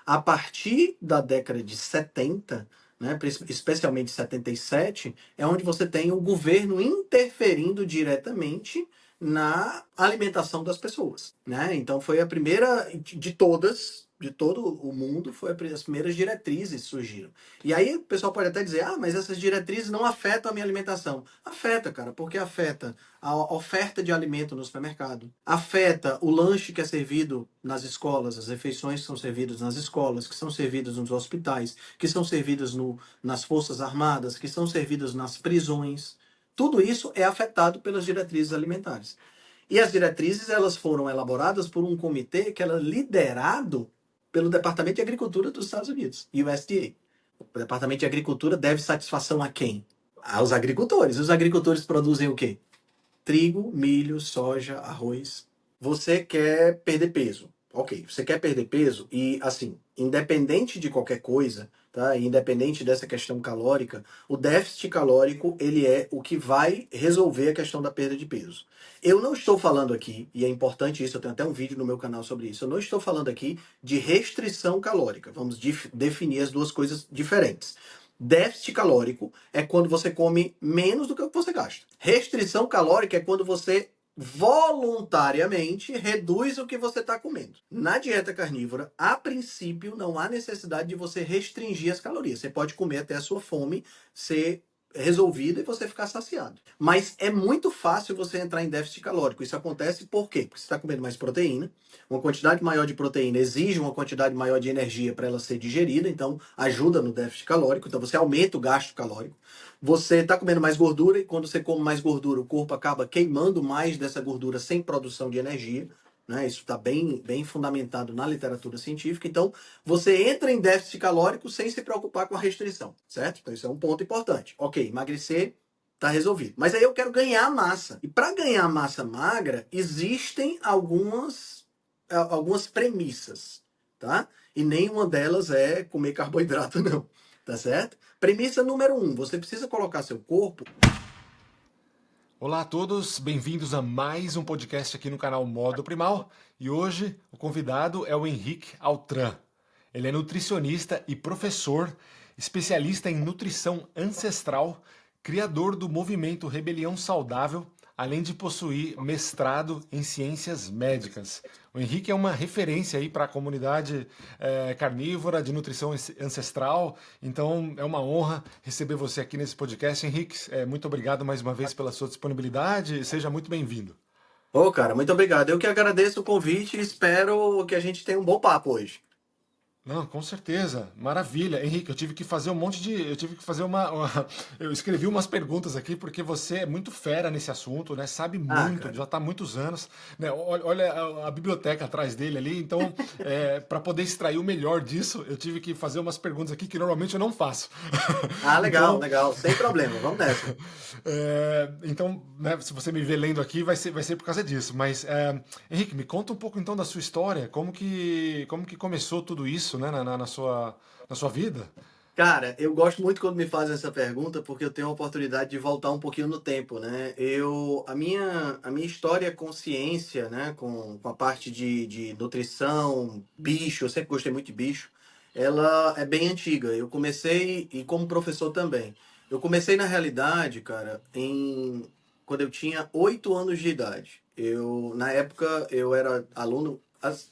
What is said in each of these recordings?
A partir da década de 70, né, especialmente 77, é onde você tem o governo interferindo diretamente na alimentação das pessoas, né? Então foi a primeira de todas, de todo o mundo, foi as primeiras diretrizes que surgiram. E aí o pessoal pode até dizer, mas essas diretrizes não afetam a minha alimentação. Afeta, cara, porque afeta a oferta de alimento no supermercado, afeta o lanche que é servido nas escolas, as refeições que são servidas nas escolas, que são servidas nos hospitais, que são servidas nas forças armadas, que são servidas nas prisões. Tudo isso é afetado pelas diretrizes alimentares. E as diretrizes elas foram elaboradas por um comitê que era liderado pelo Departamento de Agricultura dos Estados Unidos, USDA. O Departamento de Agricultura deve satisfação a quem? Aos agricultores. Os agricultores produzem o quê? Trigo, milho, soja, arroz. Você quer perder peso. Ok, você quer perder peso e, assim, independente de qualquer coisa, tá? Independente dessa questão calórica, o déficit calórico, ele é o que vai resolver a questão da perda de peso. Eu não estou falando aqui, e é importante isso, eu tenho até um vídeo no meu canal sobre isso, eu não estou falando aqui de restrição calórica. Vamos definir as duas coisas diferentes. Déficit calórico é quando você come menos do que você gasta. Restrição calórica é quando você voluntariamente reduz o que você está comendo. Na dieta carnívora, a princípio, não há necessidade de você restringir as calorias. Você pode comer até a sua fome ser resolvida e você ficar saciado. Mas é muito fácil você entrar em déficit calórico. Isso acontece por quê? Porque você está comendo mais proteína. Uma quantidade maior de proteína exige uma quantidade maior de energia para ela ser digerida, então ajuda no déficit calórico. Então você aumenta o gasto calórico. Você está comendo mais gordura e quando você come mais gordura, o corpo acaba queimando mais dessa gordura sem produção de energia. Né? Isso está bem fundamentado na literatura científica. Então, você entra em déficit calórico sem se preocupar com a restrição, certo? Então, isso é um ponto importante. Ok, emagrecer está resolvido. Mas aí eu quero ganhar massa. E para ganhar massa magra, existem algumas premissas, tá? E nenhuma delas é comer carboidrato, não. Tá certo? Premissa número 1, você precisa colocar seu corpo. Olá a todos, bem-vindos a mais um podcast aqui no canal Modo Primal. E hoje o convidado é o Henrique Altran. Ele é nutricionista e professor, especialista em nutrição ancestral, criador do movimento Rebelião Saudável, além de possuir mestrado em ciências médicas. O Henrique é uma referência aí para a comunidade carnívora de nutrição ancestral, então é uma honra receber você aqui nesse podcast. Henrique, muito obrigado mais uma vez pela sua disponibilidade, seja muito bem-vindo. Ô, cara, muito obrigado. Eu que agradeço o convite e espero que a gente tenha um bom papo hoje. Não, com certeza. Maravilha. Henrique, eu tive que fazer um monte de. Eu tive que fazer Eu escrevi umas perguntas aqui, porque você é muito fera nesse assunto, né? Sabe Ah, muito, cara. já está há muitos anos. Né? Olha a biblioteca atrás dele ali. Então, para poder extrair o melhor disso, eu tive que fazer umas perguntas aqui que normalmente eu não faço. Ah, legal, Então, legal. Sem problema, vamos nessa. então, né, se você me vê lendo aqui, vai ser por causa disso. Mas, Henrique, me conta um pouco então da sua história, como que começou tudo isso, né, na sua vida? Cara, eu gosto muito quando me fazem essa pergunta porque eu tenho a oportunidade de voltar um pouquinho no tempo, né? A minha história com ciência, né? Com a parte de nutrição, bicho, eu sempre gostei muito de bicho, ela é bem antiga. Eu comecei, e como professor também, eu comecei na realidade, cara, quando eu tinha 8 anos de idade. Na época, eu era aluno.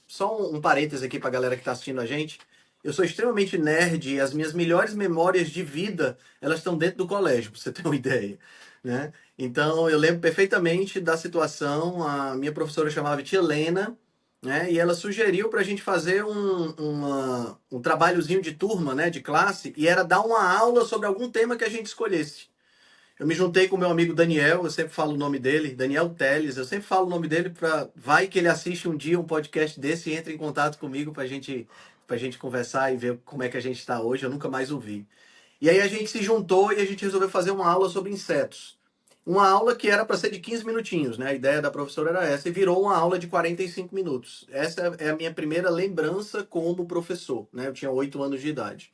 Só um parênteses aqui pra galera que tá assistindo a gente. Eu sou extremamente nerd e as minhas melhores memórias de vida, elas estão dentro do colégio, pra você ter uma ideia, né? Então, eu lembro perfeitamente da situação, a minha professora chamava Tia Helena, né? E ela sugeriu para a gente fazer um trabalhozinho de turma, né? De classe, e era dar uma aula sobre algum tema que a gente escolhesse. Eu me juntei com o meu amigo Daniel, eu sempre falo o nome dele, Daniel Teles, eu sempre falo o nome dele para vai que ele assiste um dia um podcast desse e entre em contato comigo para gente conversar e ver como é que a gente está hoje, eu nunca mais ouvi. E aí a gente se juntou e a gente resolveu fazer uma aula sobre insetos. Uma aula que era para ser de 15 minutinhos, né? A ideia da professora era essa e virou uma aula de 45 minutos. Essa é a minha primeira lembrança como professor, né? Eu tinha 8 anos de idade.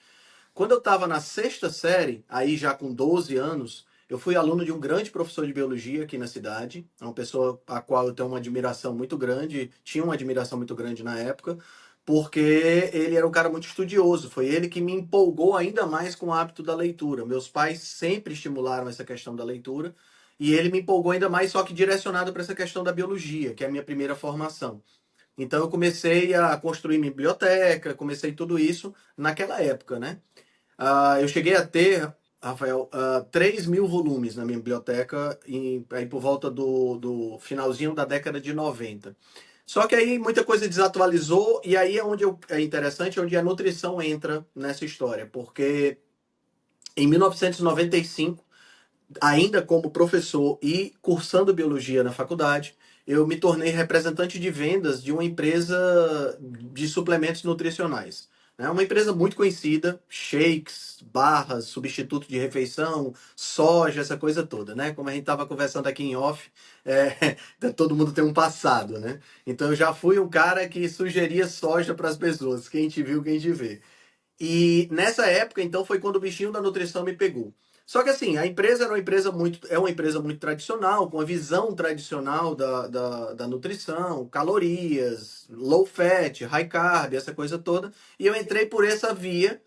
Quando eu estava na sexta série, aí já com 12 anos, eu fui aluno de um grande professor de biologia aqui na cidade, é uma pessoa a qual eu tenho uma admiração muito grande, tinha uma admiração muito grande na época, porque ele era um cara muito estudioso. Foi ele que me empolgou ainda mais com o hábito da leitura. Meus pais sempre estimularam essa questão da leitura e ele me empolgou ainda mais, só que direcionado para essa questão da biologia, que é a minha primeira formação. Então eu comecei a construir minha biblioteca, comecei tudo isso naquela época, né? Eu cheguei a ter, Rafael, 3.000 volumes na minha biblioteca aí por volta do finalzinho da década de 90. Só que aí muita coisa desatualizou, e aí é onde é interessante, onde a nutrição entra nessa história, porque em 1995, ainda como professor e cursando biologia na faculdade, eu me tornei representante de vendas de uma empresa de suplementos nutricionais. É uma empresa muito conhecida, shakes, barras, substituto de refeição, soja, essa coisa toda, né? Como a gente estava conversando aqui em off, é, todo mundo tem um passado, né? Então eu já fui um cara que sugeria soja para as pessoas, quem te viu, quem te vê. E nessa época, então, foi quando o bichinho da nutrição me pegou. Só que assim, a empresa era uma empresa é uma empresa muito tradicional, com a visão tradicional da nutrição, calorias, low fat, high carb, essa coisa toda. E eu entrei por essa via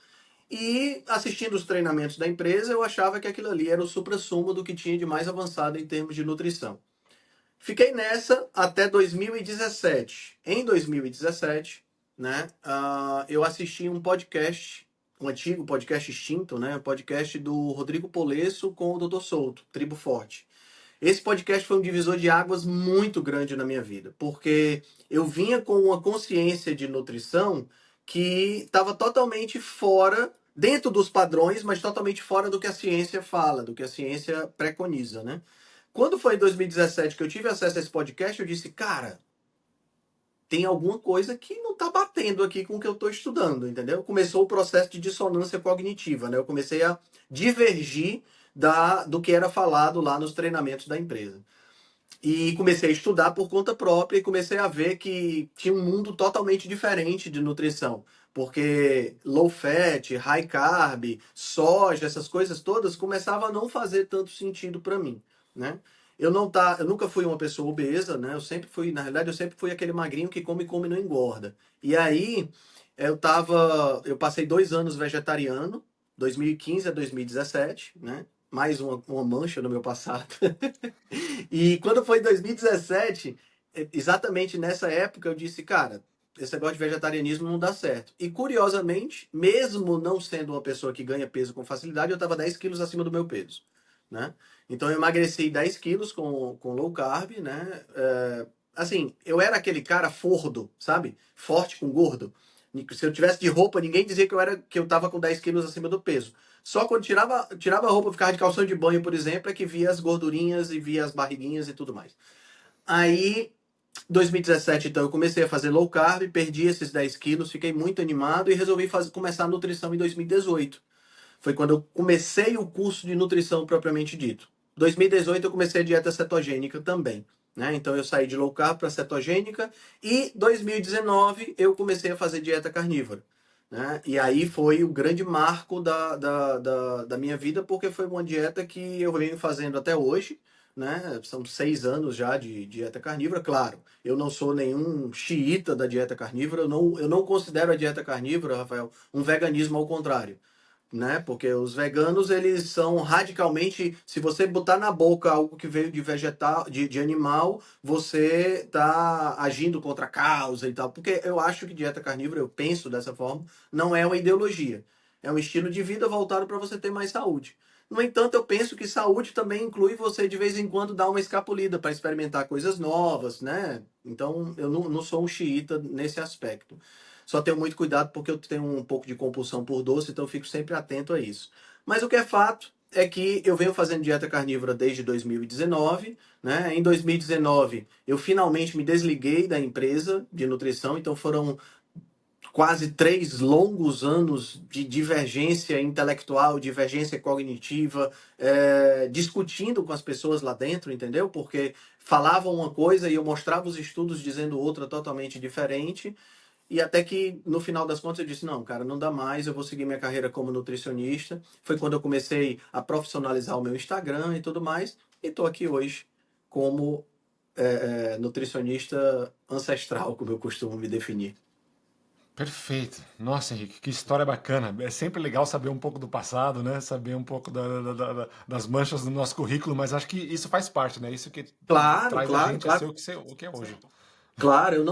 e assistindo os treinamentos da empresa, eu achava que aquilo ali era o suprassumo do que tinha de mais avançado em termos de nutrição. Fiquei nessa até 2017. Em 2017, né, eu assisti um podcast, um antigo podcast extinto, né, um podcast do Rodrigo Polesso com o Dr. Souto, Tribo Forte. Esse podcast foi um divisor de águas muito grande na minha vida, porque eu vinha com uma consciência de nutrição que estava totalmente fora, dentro dos padrões, mas totalmente fora do que a ciência fala, do que a ciência preconiza, né? Quando foi em 2017 que eu tive acesso a esse podcast, eu disse, cara, tem alguma coisa que não está batendo aqui com o que eu estou estudando, entendeu? Começou o processo de dissonância cognitiva, né? Eu comecei a divergir do que era falado lá nos treinamentos da empresa. E comecei a estudar por conta própria e comecei a ver que tinha um mundo totalmente diferente de nutrição. Porque low fat, high carb, soja, essas coisas todas começavam a não fazer tanto sentido para mim, né? Eu nunca fui uma pessoa obesa, né? Eu sempre fui, na realidade, eu sempre fui aquele magrinho que come e não engorda. E aí eu passei 2 anos vegetariano, 2015 a 2017, né? Mais uma mancha no meu passado. E quando foi em 2017, exatamente nessa época, eu disse, cara, esse negócio de vegetarianismo não dá certo. E curiosamente, mesmo não sendo uma pessoa que ganha peso com facilidade, eu estava 10 quilos acima do meu peso, né? Então eu emagreci 10 quilos com low carb, né? Assim, eu era aquele cara fordo, sabe? Forte com gordo. Se eu tivesse de roupa, ninguém dizia que eu tava com 10 quilos acima do peso. Só quando tirava a roupa, ficava de calção de banho, por exemplo, é que via as gordurinhas e via as barriguinhas e tudo mais. Aí, 2017, então, eu comecei a fazer low carb, perdi esses 10 quilos, fiquei muito animado e resolvi começar a nutrição em 2018. Foi quando eu comecei o curso de nutrição propriamente dito. 2018 eu comecei a dieta cetogênica também. Né? Então eu saí de low carb para cetogênica e 2019 eu comecei a fazer dieta carnívora. Né? E aí foi o grande marco da minha vida, porque foi uma dieta que eu venho fazendo até hoje. Né? São 6 anos já de dieta carnívora, claro. Eu não sou nenhum xiita da dieta carnívora, eu não considero a dieta carnívora, Rafael, um veganismo ao contrário, né? Porque os veganos, eles são radicalmente, se você botar na boca algo que veio de vegetal, de animal, você está agindo contra a causa e tal. Porque eu acho que dieta carnívora, eu penso dessa forma, não é uma ideologia. É um estilo de vida voltado para você ter mais saúde. No entanto, eu penso que saúde também inclui você de vez em quando dar uma escapulida para experimentar coisas novas, né? Então, eu não sou um xiita nesse aspecto. Só tenho muito cuidado porque eu tenho um pouco de compulsão por doce, então eu fico sempre atento a isso. Mas o que é fato é que eu venho fazendo dieta carnívora desde 2019, né? Em 2019 eu finalmente me desliguei da empresa de nutrição, então foram quase 3 longos anos de divergência intelectual, divergência cognitiva, discutindo com as pessoas lá dentro, entendeu? Porque falavam uma coisa e eu mostrava os estudos dizendo outra totalmente diferente. E até que, no final das contas, eu disse, não, cara, não dá mais, eu vou seguir minha carreira como nutricionista. Foi quando eu comecei a profissionalizar o meu Instagram e tudo mais. E estou aqui hoje como nutricionista ancestral, como eu costumo me definir. Perfeito. Nossa, Henrique, que história bacana. É sempre legal saber um pouco do passado, né? Saber um pouco das manchas do nosso currículo, mas acho que isso faz parte, né? Isso que Claro, traz a claro, gente a ser claro. o que é hoje. Claro, eu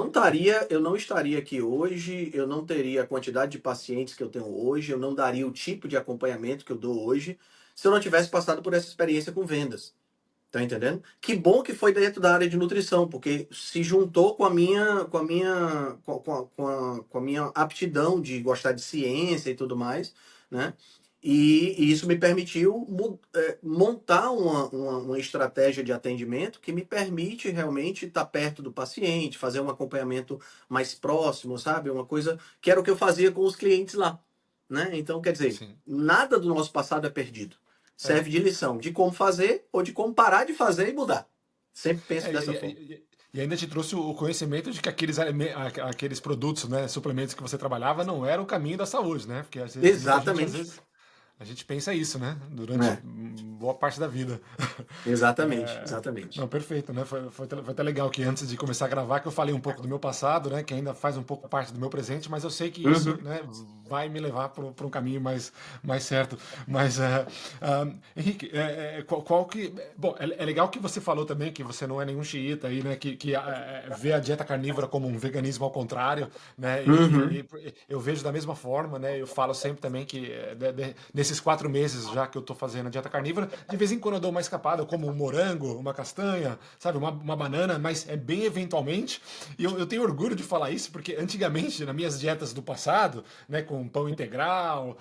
não estaria aqui hoje, eu não teria a quantidade de pacientes que eu tenho hoje, eu não daria o tipo de acompanhamento que eu dou hoje, se eu não tivesse passado por essa experiência com vendas. Tá entendendo? Que bom que foi dentro da área de nutrição, porque se juntou com a minha aptidão de gostar de ciência e tudo mais, né? E isso me permitiu montar uma estratégia de atendimento que me permite realmente estar perto do paciente, fazer um acompanhamento mais próximo, sabe? Uma coisa que era o que eu fazia com os clientes lá, né? Então, quer dizer, Sim. nada do nosso passado é perdido. É. Serve de lição de como fazer ou de como parar de fazer e mudar. Sempre penso É, dessa forma. e ainda te trouxe o conhecimento de que aqueles produtos, né, suplementos que você trabalhava não eram o caminho da saúde, né? Porque muita gente, às Exatamente. vezes, a gente pensa isso, né? Durante É, boa parte da vida. exatamente, É, não, exatamente. perfeito, né? Foi até legal que antes de começar a gravar, que eu falei um pouco do meu passado, né? Que ainda faz um pouco parte do meu presente, mas eu sei que isso, Uhum. né, vai me levar para um caminho mais certo. Mas, Henrique, qual que. Bom, é legal que você falou também que você não é nenhum xiita aí, né? Que vê a dieta carnívora como um veganismo ao contrário, né? Uhum. E eu vejo da mesma forma, né? Eu falo sempre também que nesses 4 meses já que eu tô fazendo a dieta carnívora, de vez em quando eu dou uma escapada, eu como um morango, uma castanha, sabe, uma banana, mas é bem eventualmente. E eu tenho orgulho de falar isso, porque antigamente, nas minhas dietas do passado, né, com pão integral,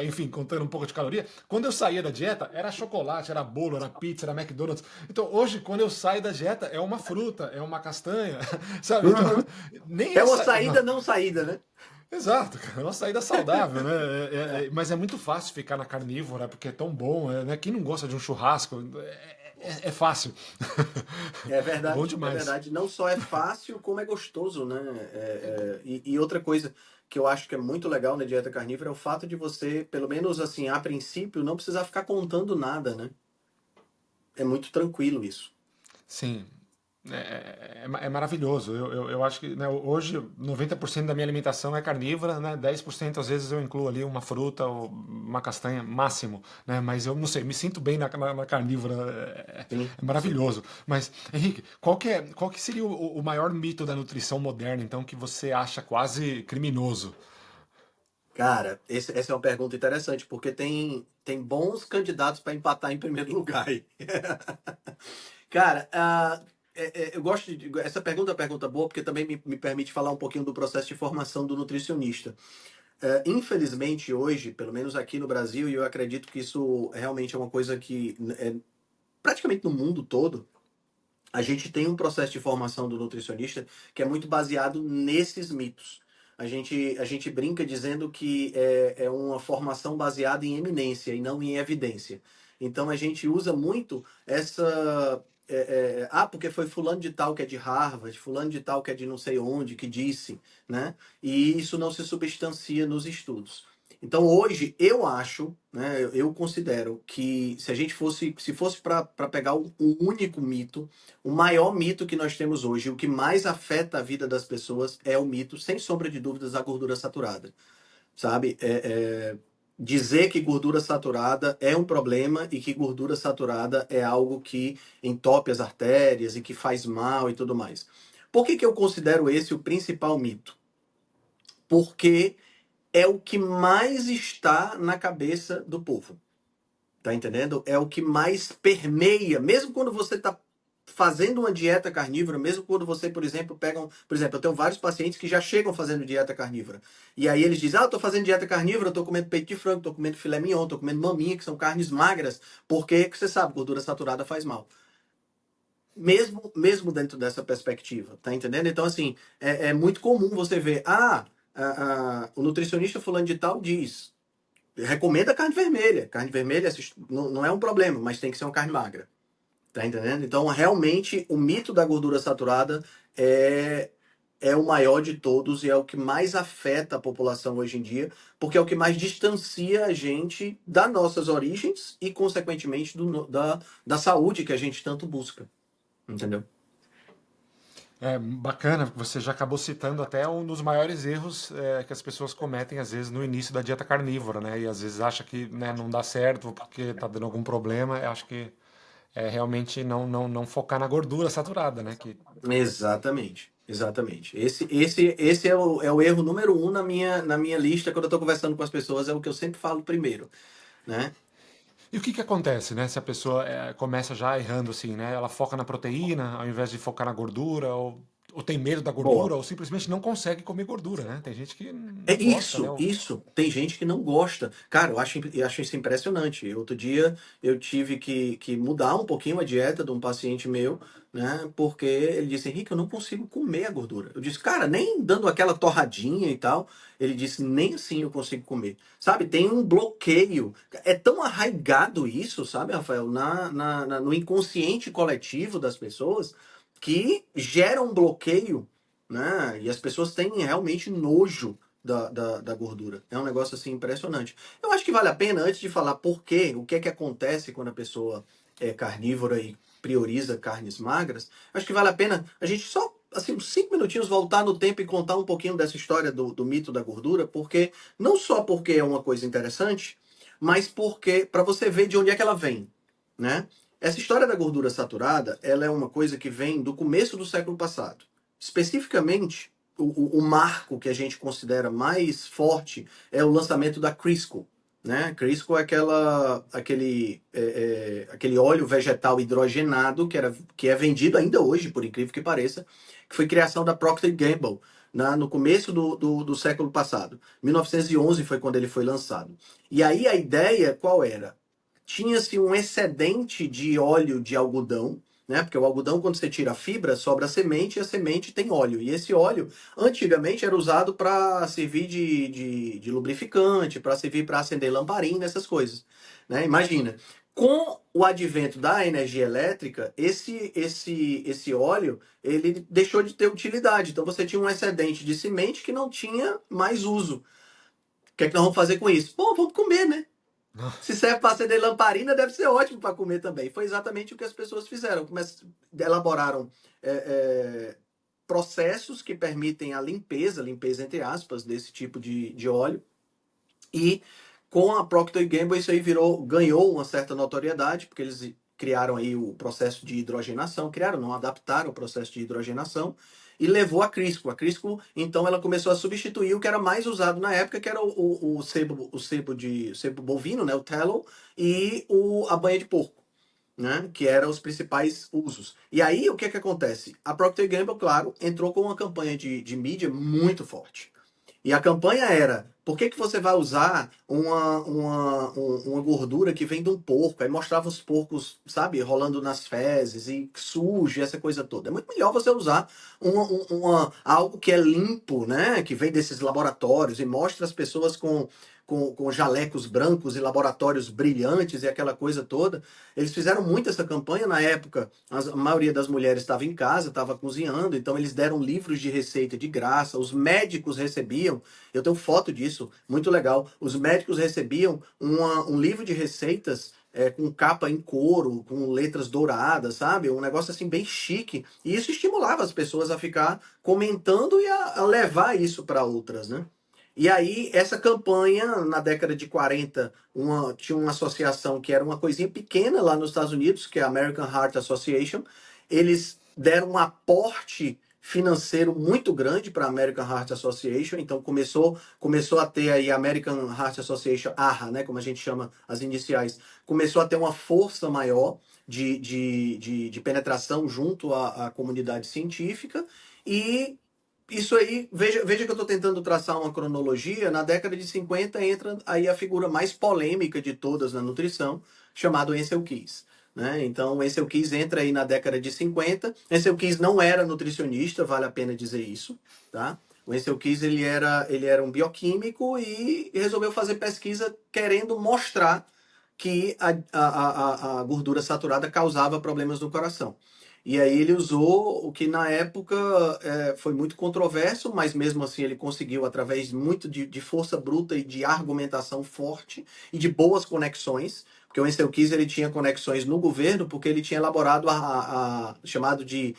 enfim, contando um pouco de caloria, quando eu saía da dieta, era chocolate, era bolo, era pizza, era McDonald's. Então hoje, quando eu saio da dieta, é uma fruta, é uma castanha, sabe? Então, Uhum. nem É uma essa. saída não saída, né? Exato, cara, é uma saída saudável, né? Mas é muito fácil ficar na carnívora, porque é tão bom, né? Quem não gosta de um churrasco, é fácil. É Bom verdade, é demais. verdade. Não só é fácil, como é gostoso, né? E outra coisa que eu acho que é muito legal na dieta carnívora é o fato de você, pelo menos assim, a princípio, não precisar ficar contando nada, né? É muito tranquilo isso. Sim, é maravilhoso. Eu acho que, né, hoje 90% da minha alimentação é carnívora, né? 10% às vezes eu incluo ali uma fruta ou uma castanha, máximo, né? Mas eu não sei, me sinto bem na carnívora, Sim, é sim. maravilhoso. Mas, Henrique, qual que seria o maior mito da nutrição moderna, então, que você acha quase criminoso? Cara, essa é uma pergunta interessante, porque tem bons candidatos para empatar em primeiro lugar aí. Cara, eu gosto de. Essa pergunta é uma pergunta boa, porque também me permite falar um pouquinho do processo de formação do nutricionista. Infelizmente, hoje, pelo menos aqui no Brasil, e eu acredito que isso realmente é uma coisa que é praticamente no mundo todo, a gente tem um processo de formação do nutricionista que é muito baseado nesses mitos. A gente brinca dizendo que é uma formação baseada em eminência e não em evidência. Então a gente usa muito essa. Porque foi fulano de tal que é de Harvard, fulano de tal que é de não sei onde, que disse, né? E isso não se substancia nos estudos. Então hoje eu acho, né, eu considero que se fosse para pegar um único mito, o maior mito que nós temos hoje, o que mais afeta a vida das pessoas é o mito, sem sombra de dúvidas, da gordura saturada, sabe? Dizer que gordura saturada é um problema e que gordura saturada é algo que entope as artérias e que faz mal e tudo mais. Por que eu considero esse o principal mito? Porque é o que mais está na cabeça do povo. Tá entendendo? É o que mais permeia, mesmo quando você está fazendo uma dieta carnívora, mesmo quando você, por exemplo, por exemplo, eu tenho vários pacientes que já chegam fazendo dieta carnívora. E aí eles dizem: "Ah, eu tô fazendo dieta carnívora, eu tô comendo peito de frango, tô comendo filé mignon, tô comendo maminha, que são carnes magras, porque você sabe, gordura saturada faz mal." Mesmo dentro dessa perspectiva, tá entendendo? Então, assim, é muito comum você ver: o nutricionista fulano de tal diz, recomenda carne vermelha. Carne vermelha não é um problema, mas tem que ser uma carne magra. Tá entendendo? Então, realmente, o mito da gordura saturada é, é o maior de todos e é o que mais afeta a população hoje em dia, porque é o que mais distancia a gente das nossas origens e, consequentemente, da saúde que a gente tanto busca. Entendeu? É bacana, porque você já acabou citando até um dos maiores erros que as pessoas cometem, às vezes, no início da dieta carnívora, né? E às vezes acha que, né, não dá certo porque está dando algum problema. Eu acho que é realmente não focar na gordura saturada, né? Que Exatamente. Exatamente. Esse é o erro número um na minha lista quando eu estou conversando com as pessoas, é o que eu sempre falo primeiro, né? E o que que acontece, né? Se a pessoa começa já errando assim, né? Ela foca na proteína ao invés de focar na gordura, ou tem medo da gordura, Boa. ou simplesmente não consegue comer gordura, né? Tem gente que É não gosta, né? isso, isso. Tem gente que não gosta. Cara, eu acho isso impressionante. Outro dia eu tive que mudar um pouquinho a dieta de um paciente meu, né? Porque ele disse, Henrique, eu não consigo comer a gordura. Eu disse, cara, nem dando aquela torradinha e tal. Ele disse, nem assim eu consigo comer. Sabe, tem um bloqueio. É tão arraigado isso, sabe, Rafael, no inconsciente coletivo das pessoas, que gera um bloqueio, né? E as pessoas têm realmente nojo da gordura. É um negócio assim impressionante. Eu acho que vale a pena, antes de falar por quê, o que é que acontece quando a pessoa é carnívora e prioriza carnes magras, acho que vale a pena a gente só, assim, uns 5 minutinhos voltar no tempo e contar um pouquinho dessa história do mito da gordura, porque não só porque é uma coisa interessante, mas porque para você ver de onde é que ela vem, né? Essa história da gordura saturada, ela é uma coisa que vem do começo do século passado. Especificamente, o marco que a gente considera mais forte é o lançamento da Crisco. Né? Crisco é aquele óleo vegetal hidrogenado que é vendido ainda hoje, por incrível que pareça, que foi criação da Procter Gamble no começo do século passado. 1911 foi quando ele foi lançado. E aí a ideia qual era? Tinha-se um excedente de óleo de algodão, né? Porque o algodão, quando você tira a fibra, sobra a semente e a semente tem óleo. E esse óleo, antigamente, era usado para servir de lubrificante, para servir para acender lamparina, essas coisas. Né? Imagina. Com o advento da energia elétrica, esse óleo ele deixou de ter utilidade. Então você tinha um excedente de semente que não tinha mais uso. O que é que nós vamos fazer com isso? Bom, vamos comer, né? Se serve para acender lamparina, deve ser ótimo para comer também. Foi exatamente o que as pessoas fizeram. Elaboraram é, é, processos que permitem a limpeza entre aspas, desse tipo de óleo. E com a Procter Gamble isso aí ganhou uma certa notoriedade, porque eles criaram aí o processo de hidrogenação, criaram, não adaptaram o processo de hidrogenação e levou a Crisco. A Crisco, então, ela começou a substituir o que era mais usado na época, que era o sebo bovino, né, o tallow, e a banha de porco. Né, que eram os principais usos. E aí, o que é que acontece? A Procter Gamble, claro, entrou com uma campanha de mídia muito forte. E a campanha era: por que, que você vai usar uma gordura que vem de um porco? Aí mostrava os porcos, sabe, rolando nas fezes e sujo, essa coisa toda. É muito melhor você usar algo que é limpo, né? Que vem desses laboratórios e mostra as pessoas com jalecos brancos e laboratórios brilhantes e aquela coisa toda. Eles fizeram muito essa campanha na época. A maioria das mulheres estava em casa, estava cozinhando, então eles deram livros de receita de graça. Os médicos recebiam, eu tenho foto disso, muito legal. Os médicos recebiam um livro de receitas com capa em couro, com letras douradas, sabe? Um negócio assim bem chique. E isso estimulava as pessoas a ficar comentando e a levar isso para outras, né? E aí, essa campanha, na década de 40, tinha uma associação que era uma coisinha pequena lá nos Estados Unidos, que é a American Heart Association. Eles deram um aporte financeiro muito grande para a American Heart Association, então começou a ter aí a American Heart Association, AHA, né, como a gente chama as iniciais, começou a ter uma força maior de penetração junto à comunidade científica, e isso aí, veja que eu estou tentando traçar uma cronologia. Na década de 50 entra aí a figura mais polêmica de todas na nutrição, chamado Ansel Keys. Né? Então, o Ansel Keys entra aí na década de 50. Ansel Keys não era nutricionista, vale a pena dizer isso. Tá? O Ansel Keys ele era um bioquímico e resolveu fazer pesquisa querendo mostrar que a gordura saturada causava problemas no coração. E aí ele usou o que na época foi muito controverso, mas mesmo assim ele conseguiu, através muito de força bruta e de argumentação forte e de boas conexões, porque o Ansel Keys ele tinha conexões no governo, porque ele tinha elaborado chamado de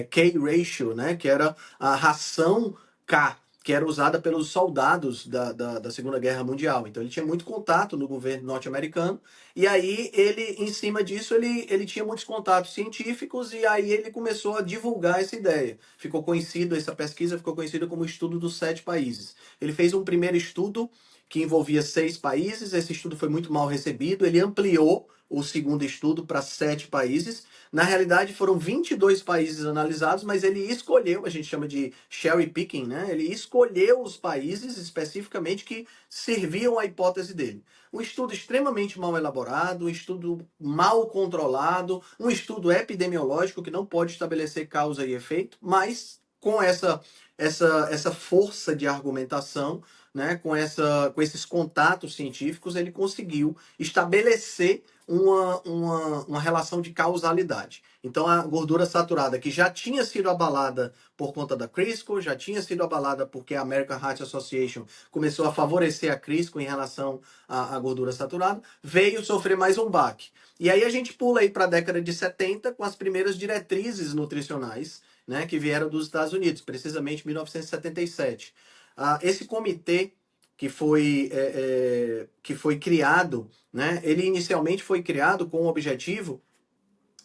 K-ratio, né, que era a ração K, que era usada pelos soldados da Segunda Guerra Mundial. Então ele tinha muito contato no governo norte-americano, e aí ele, em cima disso, ele tinha muitos contatos científicos, e aí ele começou a divulgar essa ideia. Ficou conhecido, essa pesquisa ficou conhecida como o estudo dos 7 países. Ele fez um primeiro estudo que envolvia 6 países, esse estudo foi muito mal recebido, ele ampliou o segundo estudo para 7 países. Na realidade, foram 22 países analisados, mas ele escolheu, a gente chama de cherry picking, né? Ele escolheu os países especificamente que serviam à hipótese dele. Um estudo extremamente mal elaborado, um estudo mal controlado, um estudo epidemiológico que não pode estabelecer causa e efeito, mas com essa força de argumentação, né, com esses contatos científicos, ele conseguiu estabelecer uma relação de causalidade. Então, a gordura saturada, que já tinha sido abalada por conta da Crisco, já tinha sido abalada porque a American Heart Association começou a favorecer a Crisco em relação à gordura saturada, veio sofrer mais um baque. E aí a gente pula aí para a década de 70 com as primeiras diretrizes nutricionais, né, que vieram dos Estados Unidos, precisamente em 1977. Esse comitê que foi criado, né, ele inicialmente foi criado com o objetivo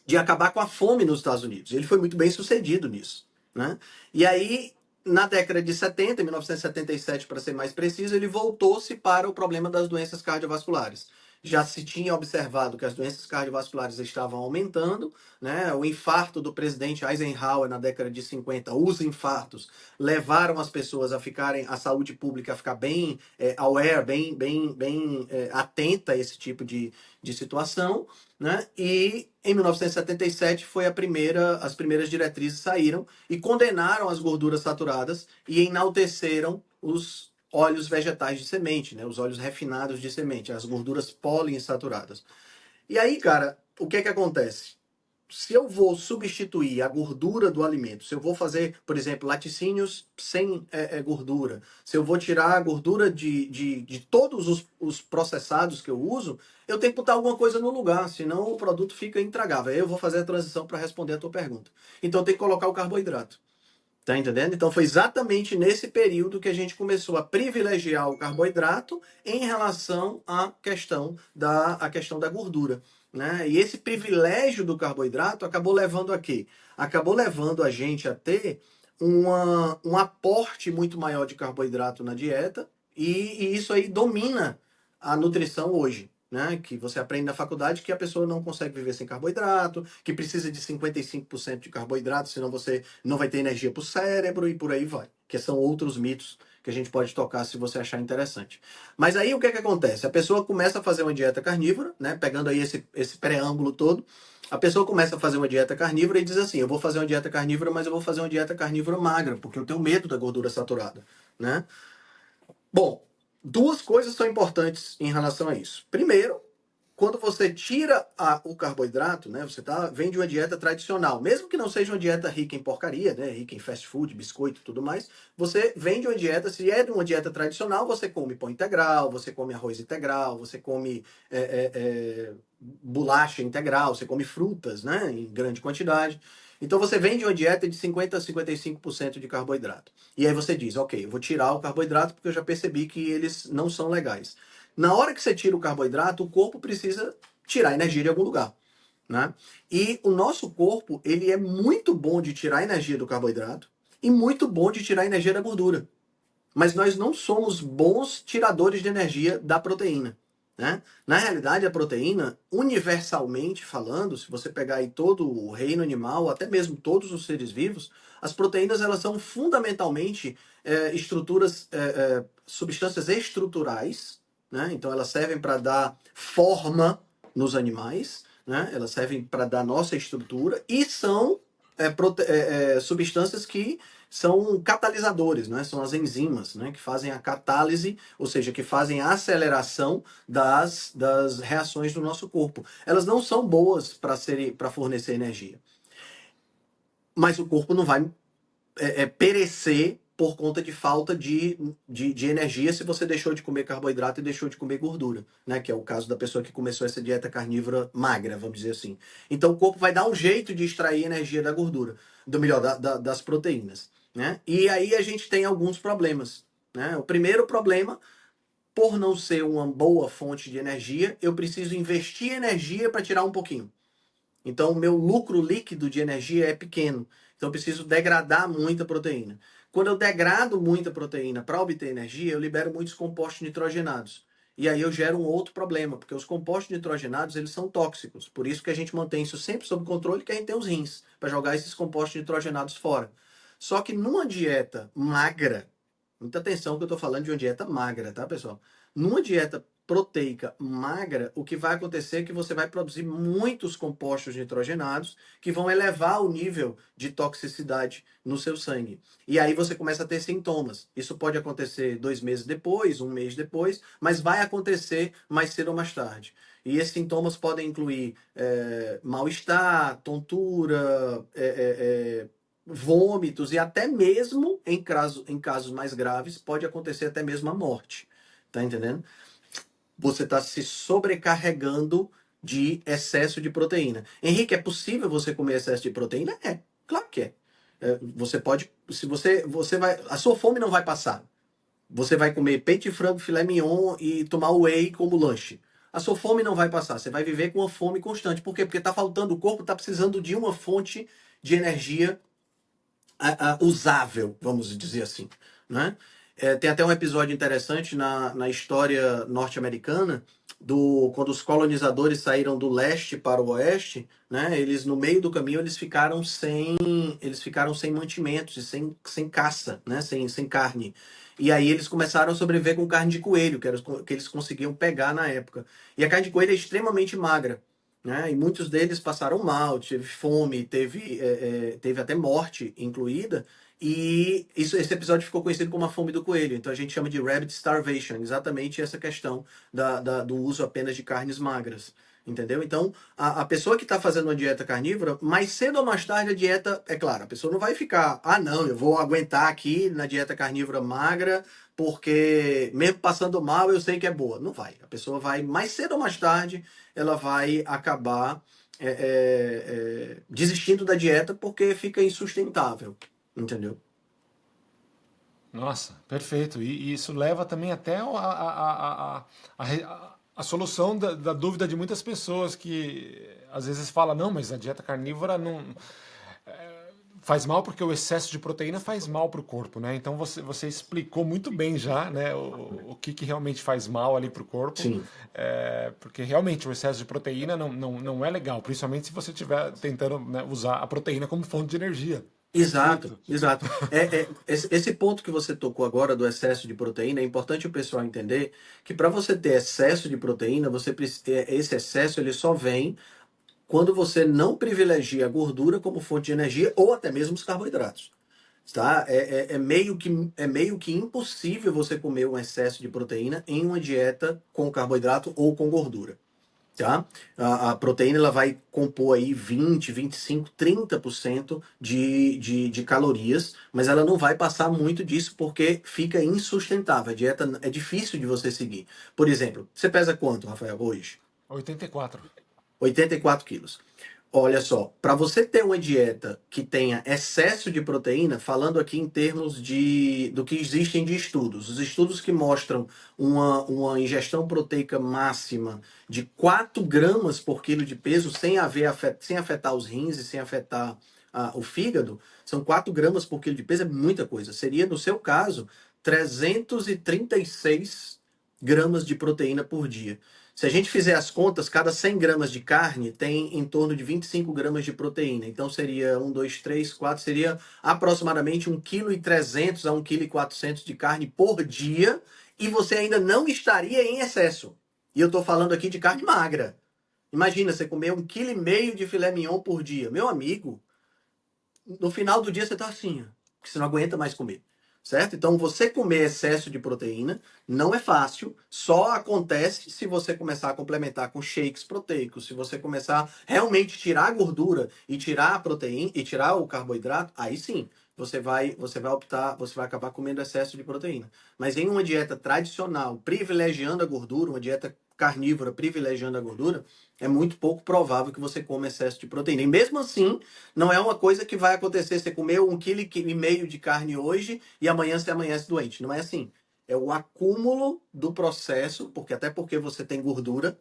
de acabar com a fome nos Estados Unidos. Ele foi muito bem sucedido nisso, né? E aí, na década de 70, em 1977, para ser mais preciso, ele voltou-se para o problema das doenças cardiovasculares. Já se tinha observado que as doenças cardiovasculares estavam aumentando, né? O infarto do presidente Eisenhower na década de 50, os infartos levaram as pessoas a ficarem, a saúde pública a ficar bem aware, bem atenta a esse tipo de situação, né? E em 1977 foi as primeiras diretrizes saíram e condenaram as gorduras saturadas e enalteceram os óleos vegetais de semente, né? Os óleos refinados de semente, as gorduras poliinsaturadas. E aí, cara, o que é que acontece? Se eu vou substituir a gordura do alimento, se eu vou fazer, por exemplo, laticínios sem gordura, se eu vou tirar a gordura de todos os processados que eu uso, eu tenho que botar alguma coisa no lugar, senão o produto fica intragável. Aí eu vou fazer a transição para responder a tua pergunta. Então eu tenho que colocar o carboidrato. Tá entendendo? Então foi exatamente nesse período que a gente começou a privilegiar o carboidrato em relação à questão da gordura, né? E esse privilégio do carboidrato acabou levando a quê? Acabou levando a gente a ter um aporte muito maior de carboidrato na dieta e isso aí domina a nutrição hoje. Né, que você aprende na faculdade que a pessoa não consegue viver sem carboidrato, que precisa de 55% de carboidrato, senão você não vai ter energia para o cérebro e por aí vai. Que são outros mitos que a gente pode tocar se você achar interessante. Mas aí o que é que acontece? A pessoa começa a fazer uma dieta carnívora, né, pegando aí esse preâmbulo todo, a pessoa começa a fazer uma dieta carnívora e diz assim, eu vou fazer uma dieta carnívora, mas eu vou fazer uma dieta carnívora magra, porque eu tenho medo da gordura saturada, né? Bom, duas coisas são importantes em relação a isso. Primeiro, quando você tira o carboidrato, né, vem de uma dieta tradicional, mesmo que não seja uma dieta rica em porcaria, né, rica em fast food, biscoito e tudo mais, você vem de uma dieta, se é de uma dieta tradicional, você come pão integral, você come arroz integral, você come bolacha integral, você come frutas, né, em grande quantidade. Então você vem de uma dieta de 50 a 55% de carboidrato. E aí você diz, ok, eu vou tirar o carboidrato porque eu já percebi que eles não são legais. Na hora que você tira o carboidrato, o corpo precisa tirar energia de algum lugar, né? E o nosso corpo, ele é muito bom de tirar energia do carboidrato e muito bom de tirar energia da gordura. Mas nós não somos bons tiradores de energia da proteína, né? Na realidade, a proteína, universalmente falando, se você pegar aí todo o reino animal, até mesmo todos os seres vivos, as proteínas elas são fundamentalmente substâncias estruturais, né? Então elas servem para dar forma nos animais, né? Elas servem para dar nossa estrutura e são substâncias que são catalisadores, né? São as enzimas, né? Que fazem a catálise, ou seja, que fazem a aceleração das reações do nosso corpo. Elas não são boas para fornecer energia. Mas o corpo não vai perecer por conta de falta de energia se você deixou de comer carboidrato e deixou de comer gordura, né? Que é o caso da pessoa que começou essa dieta carnívora magra, vamos dizer assim. Então o corpo vai dar um jeito de extrair energia da gordura. das proteínas, né? E aí a gente tem alguns problemas, né? O primeiro problema, por não ser uma boa fonte de energia, eu preciso investir energia para tirar um pouquinho. Então, o meu lucro líquido de energia é pequeno. Então, eu preciso degradar muita proteína. Quando eu degrado muita proteína para obter energia, eu libero muitos compostos nitrogenados. E aí eu gero um outro problema, porque os compostos nitrogenados, eles são tóxicos. Por isso que a gente mantém isso sempre sob controle, que a gente tem os rins, para jogar esses compostos nitrogenados fora. Só que numa dieta magra, muita atenção que eu estou falando de uma dieta magra, tá, pessoal? Numa dieta proteica magra, o que vai acontecer é que você vai produzir muitos compostos nitrogenados que vão elevar o nível de toxicidade no seu sangue. E aí você começa a ter sintomas. Isso pode acontecer 2 meses depois, um mês depois, mas vai acontecer mais cedo ou mais tarde. E esses sintomas podem incluir mal-estar, tontura, vômitos e até mesmo, em casos mais graves, pode acontecer até mesmo a morte. Tá entendendo? Você está se sobrecarregando de excesso de proteína. Henrique, é possível você comer excesso de proteína? É, claro que é. Você pode, se você vai, a sua fome não vai passar. Você vai comer peito de frango, filé mignon e tomar whey como lanche. A sua fome não vai passar. Você vai viver com uma fome constante. Por quê? Porque está faltando, o corpo está precisando de uma fonte de energia usável, vamos dizer assim, né? Tem até um episódio interessante na história norte-americana quando os colonizadores saíram do leste para o oeste, né? Eles no meio do caminho eles ficaram sem mantimentos e sem caça, né? Sem carne. E aí eles começaram a sobreviver com carne de coelho, que eles conseguiam pegar na época. E a carne de coelho é extremamente magra, né? E muitos deles passaram mal, teve fome, teve até morte incluída. E esse episódio ficou conhecido como a fome do coelho. Então a gente chama de rabbit starvation, exatamente essa questão do uso apenas de carnes magras. Entendeu? Então, a pessoa que está fazendo uma dieta carnívora, mais cedo ou mais tarde a dieta, é claro, a pessoa não vai ficar, não, eu vou aguentar aqui na dieta carnívora magra, porque mesmo passando mal eu sei que é boa. Não vai. A pessoa vai, mais cedo ou mais tarde, ela vai acabar desistindo da dieta porque fica insustentável, entendeu? Nossa, perfeito. E isso leva também até a solução da dúvida de muitas pessoas que às vezes falam, não, mas a dieta carnívora não faz mal porque o excesso de proteína faz mal para o corpo, né? Então você explicou muito bem já, né, o que realmente faz mal ali para o corpo, Sim. porque realmente o excesso de proteína não é legal, principalmente se você estiver tentando, né, usar a proteína como fonte de energia. Exato, Perfeito. exato. Esse ponto que você tocou agora do excesso de proteína, é importante o pessoal entender que para você ter excesso de proteína, esse excesso ele só vem quando você não privilegia a gordura como fonte de energia ou até mesmo os carboidratos. Tá? É meio que impossível você comer um excesso de proteína em uma dieta com carboidrato ou com gordura. Tá? A proteína ela vai compor aí 20, 25, 30% de calorias, mas ela não vai passar muito disso porque fica insustentável. A dieta é difícil de você seguir. Por exemplo, você pesa quanto, Rafael, hoje? 84. 84 quilos. Olha só, para você ter uma dieta que tenha excesso de proteína, falando aqui em termos do que existem de estudos, os estudos que mostram uma ingestão proteica máxima de 4 gramas por quilo de peso, sem afetar os rins e sem afetar o fígado, são 4 gramas por quilo de peso, é muita coisa. Seria, no seu caso, 336 gramas de proteína por dia. Se a gente fizer as contas, cada 100 gramas de carne tem em torno de 25 gramas de proteína. Então seria 1, 2, 3, 4, seria aproximadamente 1,3 kg a 1,4 kg de carne por dia. E você ainda não estaria em excesso. E eu estou falando aqui de carne magra. Imagina, você comer 1,5 kg de filé mignon por dia. Meu amigo, no final do dia você está assim, porque você não aguenta mais comer. Certo? Então, você comer excesso de proteína não é fácil, só acontece se você começar a complementar com shakes proteicos, se você começar realmente tirar a gordura e tirar a proteína e tirar o carboidrato, aí sim, você vai acabar comendo excesso de proteína. Mas em uma dieta tradicional, privilegiando a gordura, uma dieta carnívora privilegiando a gordura, é muito pouco provável que você coma excesso de proteína. E mesmo assim, não é uma coisa que vai acontecer. Você comeu 1,5 kg de carne hoje e amanhã você amanhece doente. Não é assim. É o acúmulo do processo, até porque você tem gordura,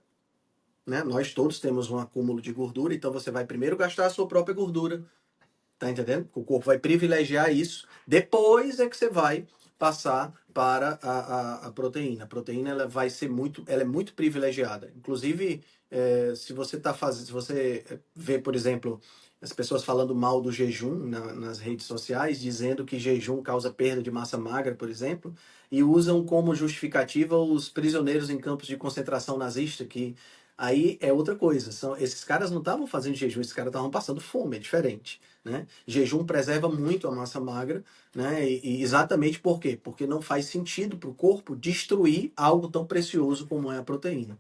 né? Nós todos temos um acúmulo de gordura, então você vai primeiro gastar a sua própria gordura, tá entendendo? O corpo vai privilegiar isso, depois é que você vai passar para a proteína. A proteína ela é muito privilegiada. Inclusive, se você tá fazendo, se você vê, por exemplo, as pessoas falando mal do jejum nas redes sociais, dizendo que jejum causa perda de massa magra, por exemplo, e usam como justificativa os prisioneiros em campos de concentração nazista, que aí é outra coisa. Esses caras não estavam fazendo jejum, esses caras estavam passando fome, é diferente, né? Jejum preserva muito a massa magra, né? E exatamente por quê? Porque não faz sentido para o corpo destruir algo tão precioso como é a proteína.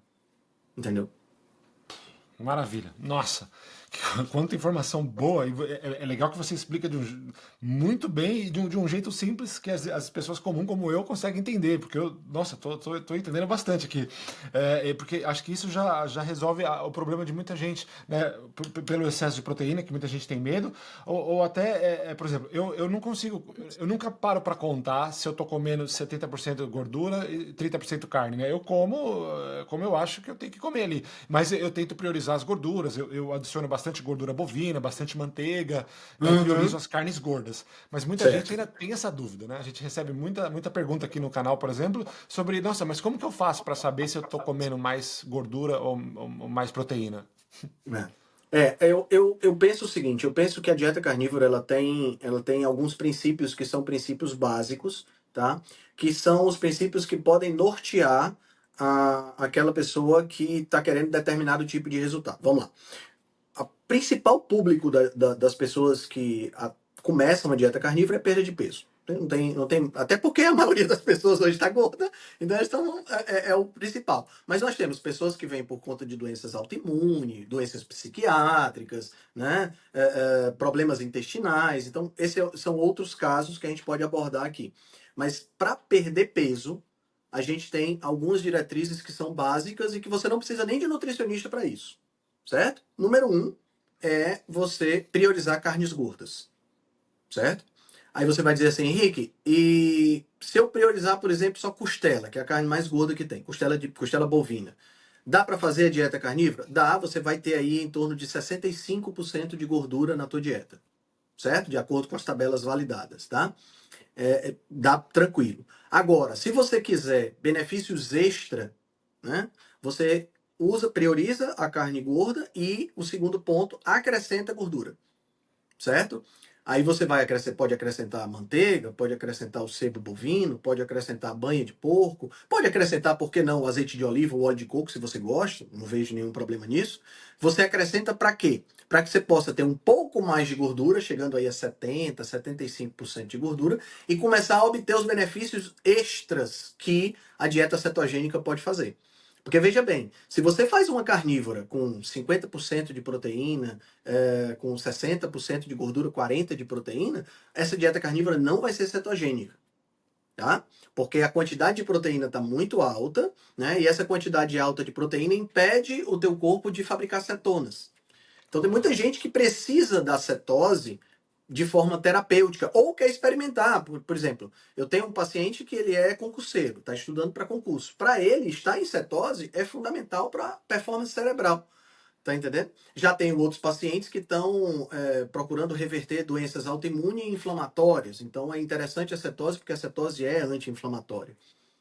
Entendeu? Maravilha. Nossa, quanta informação boa. E é legal que você explica muito bem e de um jeito simples que as pessoas comuns como eu conseguem entender. Porque nossa, tô entendendo bastante aqui. Porque acho que isso já resolve o problema de muita gente, né? Pelo excesso de proteína, que muita gente tem medo. Ou até, por exemplo, eu não consigo, eu nunca paro para contar se eu tô comendo 70% gordura e 30% carne, né? Eu como eu acho que eu tenho que comer ali. Mas eu tento priorizar as gorduras, eu adiciono bastante gordura bovina, bastante manteiga, né, e priorizo Uhum. as carnes gordas. Mas muita gente Certo. ainda tem essa dúvida, né? A gente recebe muita pergunta aqui no canal, por exemplo, sobre, nossa, mas como que eu faço para saber se eu tô comendo mais gordura ou mais proteína? Eu penso o seguinte, eu penso que a dieta carnívora ela tem alguns princípios que são princípios básicos, tá? Que são os princípios que podem nortear aquela pessoa que está querendo determinado tipo de resultado. Vamos lá. O principal público das pessoas que começam a dieta carnívora é perda de peso. Não tem, até porque a maioria das pessoas hoje está gorda, então elas estão, é o principal. Mas nós temos pessoas que vêm por conta de doenças autoimunes, doenças psiquiátricas, né? Problemas intestinais. Então, são outros casos que a gente pode abordar aqui. Mas para perder peso, a gente tem algumas diretrizes que são básicas e que você não precisa nem de nutricionista para isso, certo? Número um é você priorizar carnes gordas, certo? Aí você vai dizer assim, Henrique, e se eu priorizar, por exemplo, só costela, que é a carne mais gorda que tem, costela bovina, dá para fazer a dieta carnívora? Dá, você vai ter aí em torno de 65% de gordura na tua dieta, certo? De acordo com as tabelas validadas, tá? Dá tranquilo. Agora, se você quiser benefícios extra, né? Você prioriza a carne gorda e o segundo ponto, acrescenta gordura, certo? Aí você pode acrescentar manteiga, pode acrescentar o sebo bovino, pode acrescentar banha de porco, pode acrescentar, por que não, o azeite de oliva ou óleo de coco, se você gosta, não vejo nenhum problema nisso. Você acrescenta para quê? Para que você possa ter um pouco mais de gordura, chegando aí a 70, 75% de gordura, e começar a obter os benefícios extras que a dieta cetogênica pode fazer. Porque veja bem, se você faz uma carnívora com 50% de proteína, com 60% de gordura, 40% de proteína, essa dieta carnívora não vai ser cetogênica, tá? Porque a quantidade de proteína está muito alta, né? E essa quantidade alta de proteína impede o teu corpo de fabricar cetonas. Então tem muita gente que precisa da cetose de forma terapêutica ou quer experimentar. Por exemplo, eu tenho um paciente que ele é concurseiro, está estudando para concurso. Para ele, estar em cetose é fundamental para performance cerebral. Tá entendendo? Já tenho outros pacientes que estão procurando reverter doenças autoimunes e inflamatórias. Então é interessante a cetose porque a cetose é anti-inflamatória.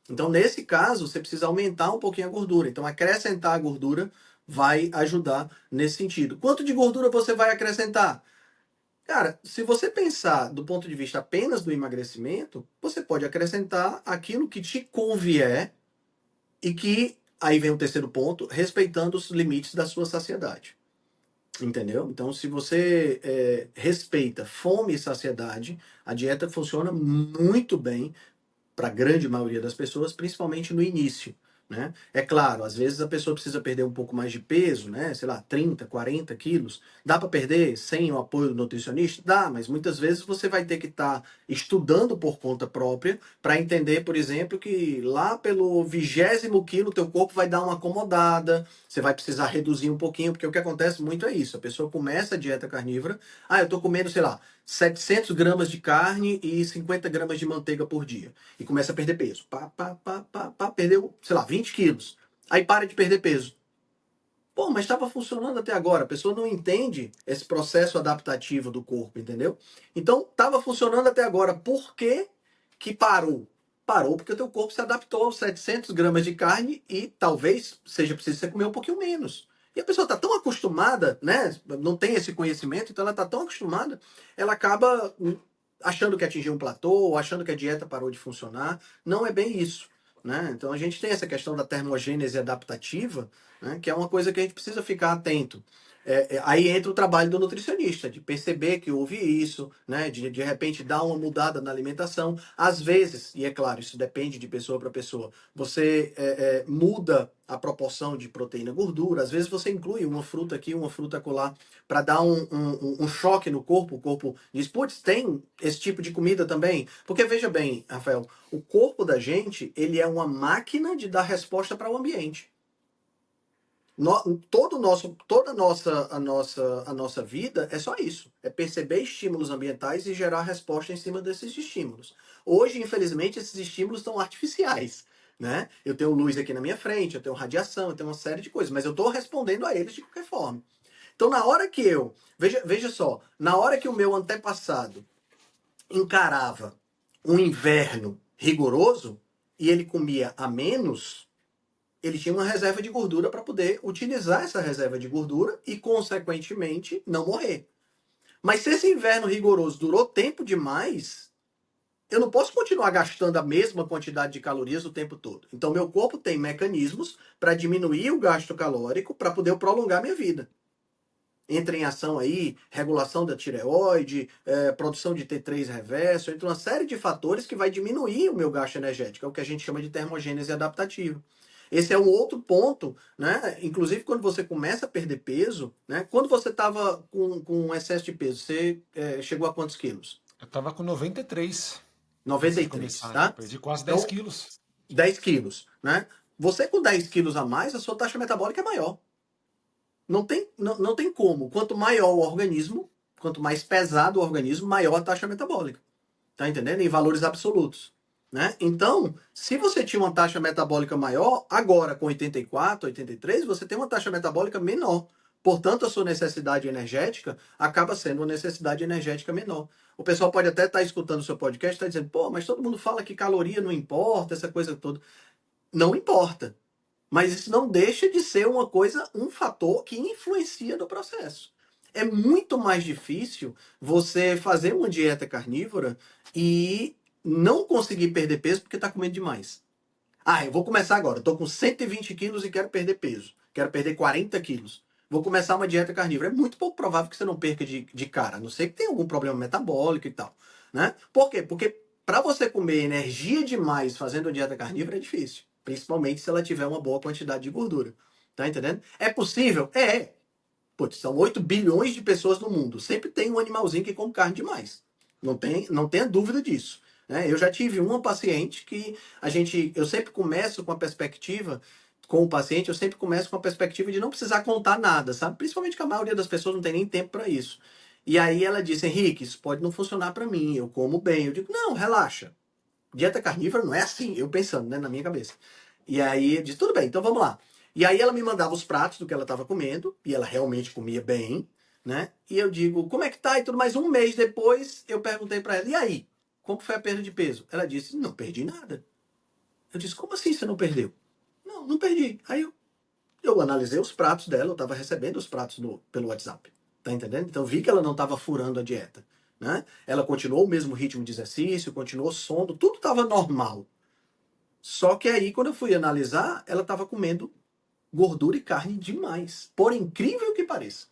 Então, nesse caso, você precisa aumentar um pouquinho a gordura. Então, acrescentar a gordura vai ajudar nesse sentido. Quanto de gordura você vai acrescentar? Cara, se você pensar do ponto de vista apenas do emagrecimento, você pode acrescentar aquilo que te convier e que, aí vem o terceiro ponto, respeitando os limites da sua saciedade. Entendeu? Então, se você respeita fome e saciedade, a dieta funciona muito bem para a grande maioria das pessoas, principalmente no início. né? É claro, às vezes a pessoa precisa perder um pouco mais de peso, né? Sei lá, 30, 40 quilos. Dá para perder sem o apoio do nutricionista? Dá, mas muitas vezes você vai ter que estar estudando por conta própria para entender, por exemplo, que lá pelo 20º quilo teu corpo vai dar uma acomodada, você vai precisar reduzir um pouquinho, porque o que acontece muito é isso. A pessoa começa a dieta carnívora, eu tô comendo, sei lá, 700 gramas de carne e 50 gramas de manteiga por dia e começa a perder peso. Perdeu, sei lá, 20 quilos. Aí para de perder peso. Pô, mas estava funcionando até agora. A pessoa não entende esse processo adaptativo do corpo, entendeu? Então, estava funcionando até agora. Por que que parou? Parou porque o teu corpo se adaptou aos 700 gramas de carne e talvez seja preciso você comer um pouquinho menos. E a pessoa está tão acostumada, né? Não tem esse conhecimento, então ela está tão acostumada, ela acaba achando que atingiu um platô, achando que a dieta parou de funcionar. Não é bem isso, né? Então a gente tem essa questão da termogênese adaptativa, né, que é uma coisa que a gente precisa ficar atento. Aí entra o trabalho do nutricionista, de perceber que houve isso, né, de repente dar uma mudada na alimentação. Às vezes, e é claro, isso depende de pessoa para pessoa, você muda a proporção de proteína e gordura, às vezes você inclui uma fruta aqui, uma fruta acolá, para dar um choque no corpo. O corpo diz, putz, tem esse tipo de comida também. Porque veja bem, Rafael, o corpo da gente, ele é uma máquina de dar resposta para o ambiente. Toda a nossa vida é só isso. É perceber estímulos ambientais e gerar resposta em cima desses estímulos. Hoje, infelizmente, esses estímulos estão artificiais, né? Eu tenho luz aqui na minha frente, eu tenho radiação, eu tenho uma série de coisas, mas eu estou respondendo a eles de qualquer forma. Então, na hora que veja só, na hora que o meu antepassado encarava um inverno rigoroso e ele comia a menos, ele tinha uma reserva de gordura para poder utilizar essa reserva de gordura e, consequentemente, não morrer. Mas se esse inverno rigoroso durou tempo demais, eu não posso continuar gastando a mesma quantidade de calorias o tempo todo. Então, meu corpo tem mecanismos para diminuir o gasto calórico para poder prolongar minha vida. Entra em ação aí regulação da tireoide, produção de T3 reverso, entre uma série de fatores que vai diminuir o meu gasto energético, é o que a gente chama de termogênese adaptativa. Esse é um outro ponto, né? Inclusive, quando você começa a perder peso, né? Quando você estava com excesso de peso, você chegou a quantos quilos? Eu tava com 93 antes de 93, começar. tá? Perdi quase 10 Então, quilos. 10 quilos, né? Você com 10 quilos a mais, a sua taxa metabólica é maior. Não tem como. Quanto maior o organismo, quanto mais pesado o organismo, maior a taxa metabólica. Tá entendendo? Em valores absolutos. Né? Então, se você tinha uma taxa metabólica maior, agora com 84, 83, você tem uma taxa metabólica menor. Portanto, a sua necessidade energética acaba sendo uma necessidade energética menor. O pessoal pode até estar escutando o seu podcast e estar dizendo, pô, mas todo mundo fala que caloria não importa, essa coisa toda. Não importa. Mas isso não deixa de ser uma coisa, um fator que influencia no processo. É muito mais difícil você fazer uma dieta carnívora e não conseguir perder peso porque está comendo demais. Eu vou começar agora. Estou com 120 quilos e quero perder peso. Quero perder 40 quilos. Vou começar uma dieta carnívora. É muito pouco provável que você não perca de cara, a não ser que tenha algum problema metabólico e tal. Né? Por quê? Porque para você comer energia demais fazendo dieta carnívora é difícil. Principalmente se ela tiver uma boa quantidade de gordura. Tá entendendo? É possível? É. Putz, são 8 bilhões de pessoas no mundo. Sempre tem um animalzinho que come carne demais. Não tenha dúvida disso. Né? Eu já tive uma paciente que eu sempre começo com a perspectiva, com o paciente, eu sempre começo com a perspectiva de não precisar contar nada, sabe? Principalmente que a maioria das pessoas não tem nem tempo para isso. E aí ela disse, Henrique, isso pode não funcionar para mim, eu como bem. Eu digo, não, relaxa. Dieta carnívora não é assim, eu pensando, né, na minha cabeça. E aí eu disse, tudo bem, então vamos lá. E aí ela me mandava os pratos do que ela estava comendo, e ela realmente comia bem, né? E eu digo, como é que tá? E tudo mais. Um mês depois, eu perguntei para ela, e aí? Como foi a perda de peso? Ela disse, não perdi nada. Eu disse, como assim você não perdeu? Não, não perdi. Aí eu analisei os pratos dela, eu estava recebendo os pratos pelo WhatsApp. Tá entendendo? Então vi que ela não estava furando a dieta. Né? Ela continuou o mesmo ritmo de exercício, continuou sono, tudo estava normal. Só que aí, quando eu fui analisar, ela estava comendo gordura e carne demais. Por incrível que pareça.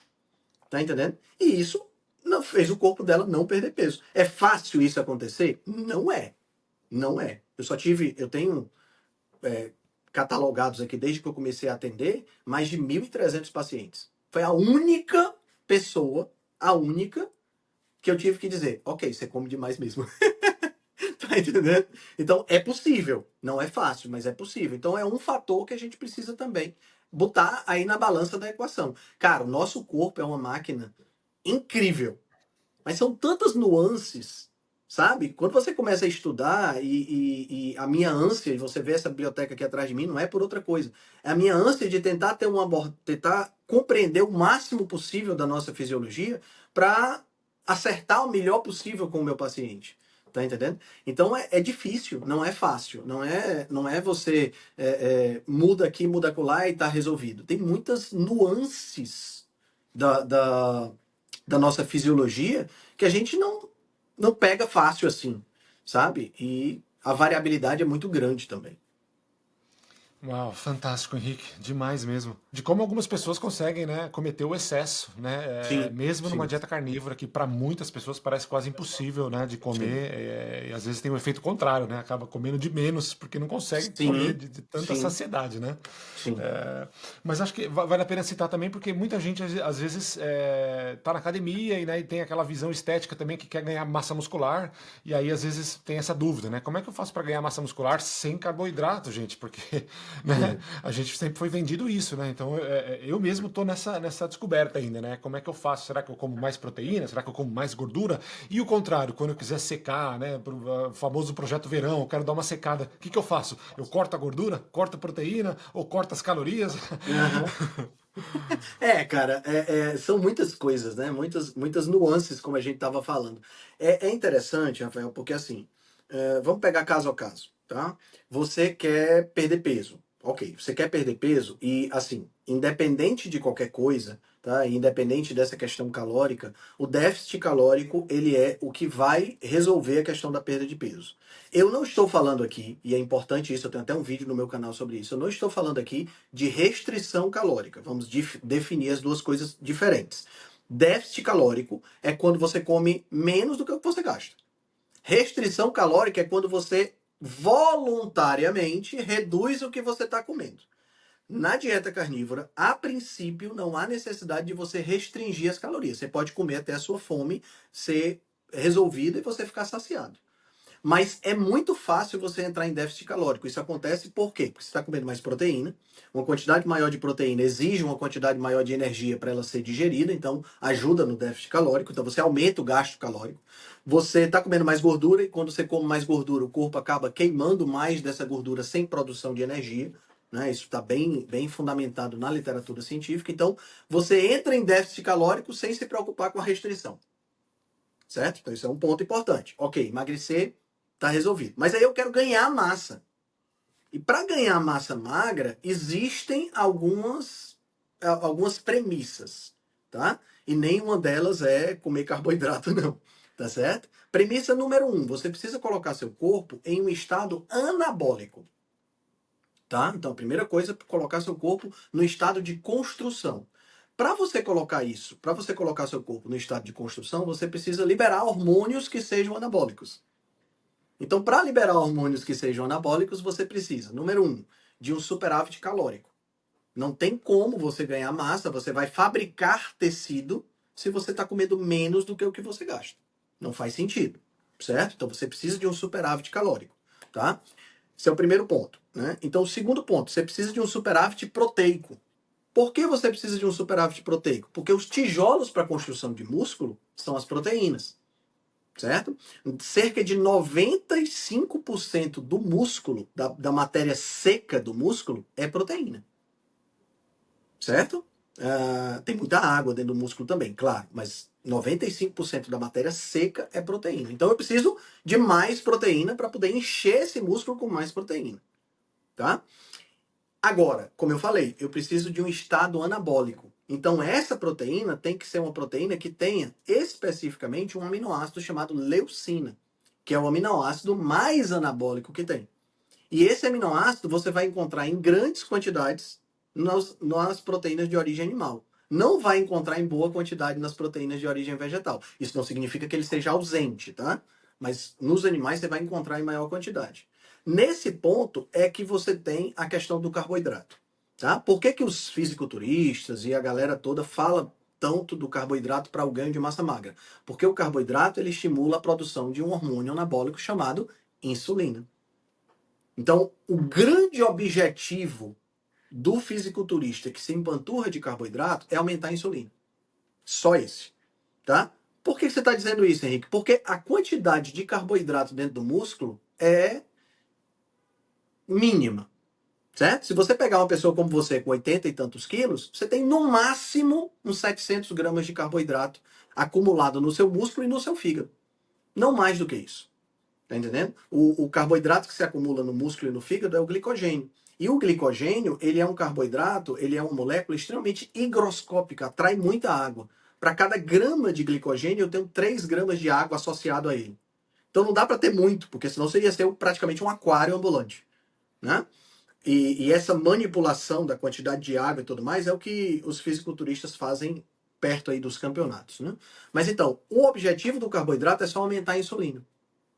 Tá entendendo? E isso não fez o corpo dela não perder peso. É fácil isso acontecer? Não é. Não é. Eu tenho catalogados aqui desde que eu comecei a atender, mais de 1.300 pacientes. Foi a única pessoa, a única, que eu tive que dizer, ok, você come demais mesmo. Tá entendendo? Então, é possível. Não é fácil, mas é possível. Então, é um fator que a gente precisa também botar aí na balança da equação. Cara, o nosso corpo é uma máquina incrível. Mas são tantas nuances, sabe? Quando você começa a estudar e a minha ânsia, e você vê essa biblioteca aqui atrás de mim, não é por outra coisa. É a minha ânsia de tentar tentar compreender o máximo possível da nossa fisiologia para acertar o melhor possível com o meu paciente. Tá entendendo? Então é difícil, não é fácil. Não é você muda aqui, muda acolá e tá resolvido. Tem muitas nuances da, da, da nossa fisiologia que a gente não pega fácil assim, sabe? E a variabilidade é muito grande também. Uau, fantástico, Henrique, demais mesmo. De como algumas pessoas conseguem, né, cometer o excesso, né, Sim, mesmo numa sim, dieta carnívora que para muitas pessoas parece quase impossível, né, de sim. comer, e às vezes tem um efeito contrário, né, acaba comendo de menos porque não consegue comer Sim, de tanta sim, saciedade, né? sim. Mas acho que vale a pena citar também porque muita gente às vezes tá na academia e, né, e tem aquela visão estética também que quer ganhar massa muscular e aí às vezes tem essa dúvida, né? Como é que eu faço para ganhar massa muscular sem carboidrato, gente? Porque né, É. a gente sempre foi vendido isso, né? Então eu mesmo tô nessa descoberta ainda, né? Como é que eu faço? Será que eu como mais proteína? Será que eu como mais gordura? E o contrário, quando eu quiser secar, né? Pro famoso projeto verão, eu quero dar uma secada. O que que eu faço? Eu corto a gordura? Corto a proteína? Ou corto as calorias? Aham. Cara, são muitas coisas, né? Muitas nuances, como a gente estava falando. É interessante, Rafael, porque assim, vamos pegar caso a caso, tá? Você quer perder peso. Ok, você quer perder peso e, assim, independente de qualquer coisa, tá? Independente dessa questão calórica, o déficit calórico, ele é o que vai resolver a questão da perda de peso. Eu não estou falando aqui, e é importante isso, eu tenho até um vídeo no meu canal sobre isso, eu não estou falando aqui de restrição calórica. Vamos definir as duas coisas diferentes. Déficit calórico é quando você come menos do que o que você gasta. Restrição calórica é quando você voluntariamente reduz o que você está comendo. Na dieta carnívora, a princípio, não há necessidade de você restringir as calorias. Você pode comer até a sua fome ser resolvida e você ficar saciado. Mas é muito fácil você entrar em déficit calórico. Isso acontece por quê? Porque você está comendo mais proteína. Uma quantidade maior de proteína exige uma quantidade maior de energia para ela ser digerida, então ajuda no déficit calórico. Então você aumenta o gasto calórico. Você está comendo mais gordura e quando você come mais gordura, o corpo acaba queimando mais dessa gordura sem produção de energia. Né? Isso está bem fundamentado na literatura científica. Então você entra em déficit calórico sem se preocupar com a restrição. Certo? Então isso é um ponto importante. Ok, emagrecer tá resolvido. Mas aí eu quero ganhar massa. E para ganhar massa magra, existem algumas premissas, tá? E nenhuma delas é comer carboidrato, não. Tá certo? Premissa número um: você precisa colocar seu corpo em um estado anabólico. Tá? Então, a primeira coisa é colocar seu corpo no estado de construção. Para você colocar isso, para você colocar seu corpo no estado de construção, você precisa liberar hormônios que sejam anabólicos. Então, para liberar hormônios que sejam anabólicos, você precisa, número um, de um superávit calórico. Não tem como você ganhar massa, você vai fabricar tecido se você está comendo menos do que o que você gasta. Não faz sentido, certo? Então, você precisa de um superávit calórico, tá? Esse é o primeiro ponto, né? Então, o segundo ponto, você precisa de um superávit proteico. Por que você precisa de um superávit proteico? Porque os tijolos para a construção de músculo são as proteínas, certo? Cerca de 95% do músculo, da matéria seca do músculo, é proteína, certo? Tem muita água dentro do músculo também, claro, mas 95% da matéria seca é proteína. Então eu preciso de mais proteína para poder encher esse músculo com mais proteína, tá? Agora, como eu falei, eu preciso de um estado anabólico. Então, essa proteína tem que ser uma proteína que tenha especificamente um aminoácido chamado leucina, que é o aminoácido mais anabólico que tem. E esse aminoácido você vai encontrar em grandes quantidades nas proteínas de origem animal. Não vai encontrar em boa quantidade nas proteínas de origem vegetal. Isso não significa que ele seja ausente, tá? Mas nos animais você vai encontrar em maior quantidade. Nesse ponto é que você tem a questão do carboidrato. Tá? Por que os fisiculturistas e a galera toda fala tanto do carboidrato para o ganho de massa magra? Porque o carboidrato ele estimula a produção de um hormônio anabólico chamado insulina. Então, o grande objetivo do fisiculturista que se empanturra de carboidrato é aumentar a insulina. Só esse, tá? Por que você está dizendo isso, Henrique? Porque a quantidade de carboidrato dentro do músculo é mínima, certo? Se você pegar uma pessoa como você com 80 e tantos quilos, você tem no máximo uns 700 gramas de carboidrato acumulado no seu músculo e no seu fígado. Não mais do que isso. Tá entendendo? O carboidrato que se acumula no músculo e no fígado é o glicogênio. E o glicogênio, ele é um carboidrato, ele é uma molécula extremamente higroscópica, atrai muita água. Para cada grama de glicogênio, eu tenho 3 gramas de água associado a ele. Então não dá para ter muito, porque senão seria ser praticamente um aquário ambulante, né? E essa manipulação da quantidade de água e tudo mais é o que os fisiculturistas fazem perto aí dos campeonatos, né? Mas então, o objetivo do carboidrato é só aumentar a insulina.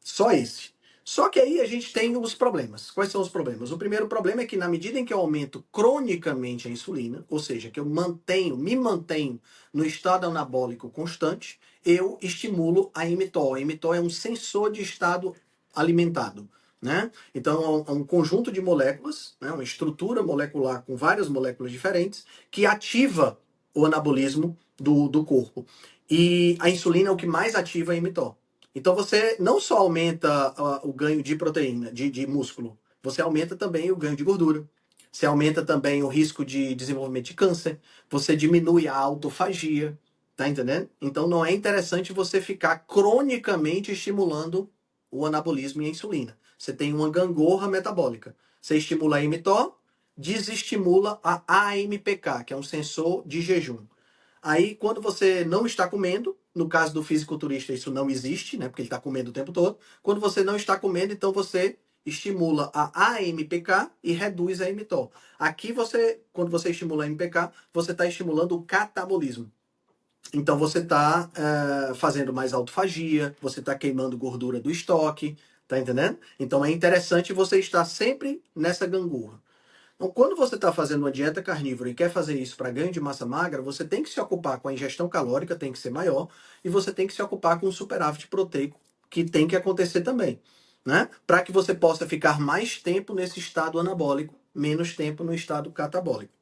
Só esse. Só que aí a gente tem os problemas. Quais são os problemas? O primeiro problema é que na medida em que eu aumento cronicamente a insulina, ou seja, que eu me mantenho no estado anabólico constante, eu estimulo a mTOR. A mTOR é um sensor de estado alimentado. Né? Então, é um conjunto de moléculas, né? Uma estrutura molecular com várias moléculas diferentes, que ativa o anabolismo do corpo. E a insulina é o que mais ativa a mTOR. Então você não só aumenta o ganho de proteína, de músculo, você aumenta também o ganho de gordura. Você aumenta também o risco de desenvolvimento de câncer. Você diminui a autofagia. Tá entendendo? Então não é interessante você ficar cronicamente estimulando o anabolismo e a insulina. Você tem uma gangorra metabólica. Você estimula a mTOR, desestimula a AMPK, que é um sensor de jejum. Aí, quando você não está comendo, no caso do fisiculturista isso não existe, né? Porque ele está comendo o tempo todo. Quando você não está comendo, então você estimula a AMPK e reduz a mTOR. Aqui quando você estimula a AMPK, você está estimulando o catabolismo. Então você está fazendo mais autofagia, você está queimando gordura do estoque, tá entendendo? Então é interessante você estar sempre nessa gangorra. Então, quando você está fazendo uma dieta carnívora e quer fazer isso para ganho de massa magra, você tem que se ocupar com a ingestão calórica, tem que ser maior, e você tem que se ocupar com o superávit proteico, que tem que acontecer também, né? Para que você possa ficar mais tempo nesse estado anabólico, menos tempo no estado catabólico.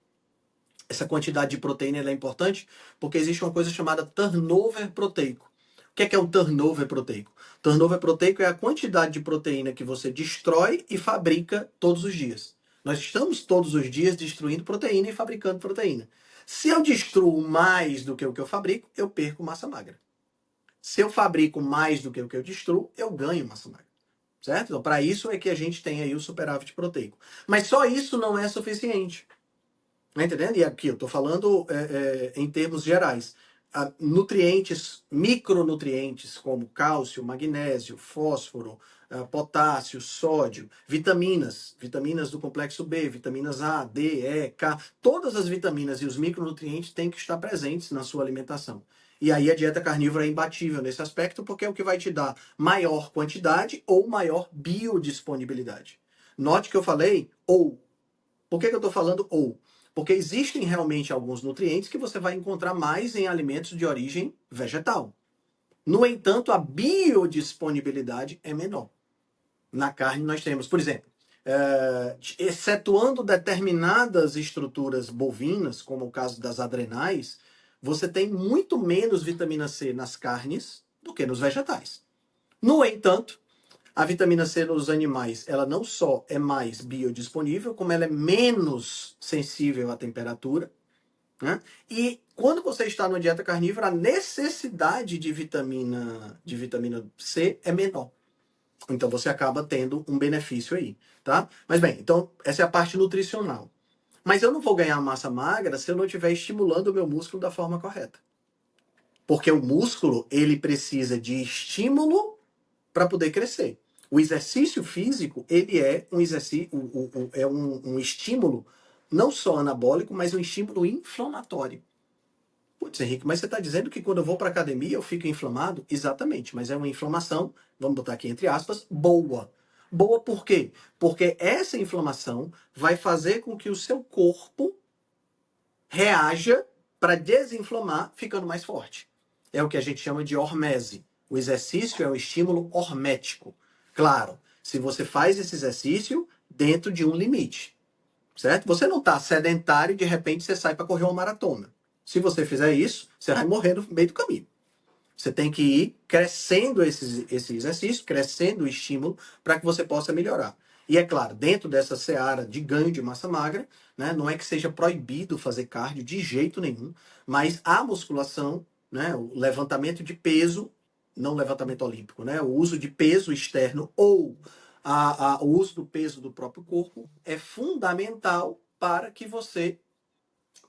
Essa quantidade de proteína é importante porque existe uma coisa chamada turnover proteico. O que é o turnover proteico? Turnover proteico é a quantidade de proteína que você destrói e fabrica todos os dias. Nós estamos todos os dias destruindo proteína e fabricando proteína. Se eu destruo mais do que o que eu fabrico, eu perco massa magra. Se eu fabrico mais do que o que eu destruo, eu ganho massa magra. Certo? Então, para isso é que a gente tem aí o superávit proteico. Mas só isso não é suficiente. Tá entendendo? E aqui eu estou falando em termos gerais. Nutrientes, micronutrientes como cálcio, magnésio, fósforo, potássio, sódio, vitaminas do complexo B, vitaminas A, D, E, K, todas as vitaminas e os micronutrientes têm que estar presentes na sua alimentação. E aí a dieta carnívora é imbatível nesse aspecto, porque é o que vai te dar maior quantidade ou maior biodisponibilidade. Note que eu falei ou. Por que eu estou falando ou? Porque existem realmente alguns nutrientes que você vai encontrar mais em alimentos de origem vegetal. No entanto, a biodisponibilidade é menor. Na carne nós temos, por exemplo, excetuando determinadas estruturas bovinas, como o caso das adrenais, você tem muito menos vitamina C nas carnes do que nos vegetais. No entanto, a vitamina C nos animais, ela não só é mais biodisponível, como ela é menos sensível à temperatura, né? E quando você está numa dieta carnívora, a necessidade de vitamina C é menor. Então você acaba tendo um benefício aí, tá? Mas bem, então essa é a parte nutricional. Mas eu não vou ganhar massa magra se eu não estiver estimulando o meu músculo da forma correta. Porque o músculo, ele precisa de estímulo para poder crescer. O exercício físico, ele é um exercício, um estímulo não só anabólico, mas um estímulo inflamatório. Putz, Henrique, mas você está dizendo que quando eu vou para academia eu fico inflamado? Exatamente, mas é uma inflamação, vamos botar aqui entre aspas, boa. Boa por quê? Porque essa inflamação vai fazer com que o seu corpo reaja para desinflamar, ficando mais forte. É o que a gente chama de hormese. O exercício é um estímulo hormético. Claro, se você faz esse exercício dentro de um limite, certo? Você não está sedentário e de repente você sai para correr uma maratona. Se você fizer isso, você vai morrer no meio do caminho. Você tem que ir crescendo esse exercício, crescendo o estímulo para que você possa melhorar. E é claro, dentro dessa seara de ganho de massa magra, né, não é que seja proibido fazer cardio de jeito nenhum, mas a musculação, né, o levantamento de peso, não levantamento olímpico, né, o uso de peso externo ou o uso do peso do próprio corpo é fundamental para que você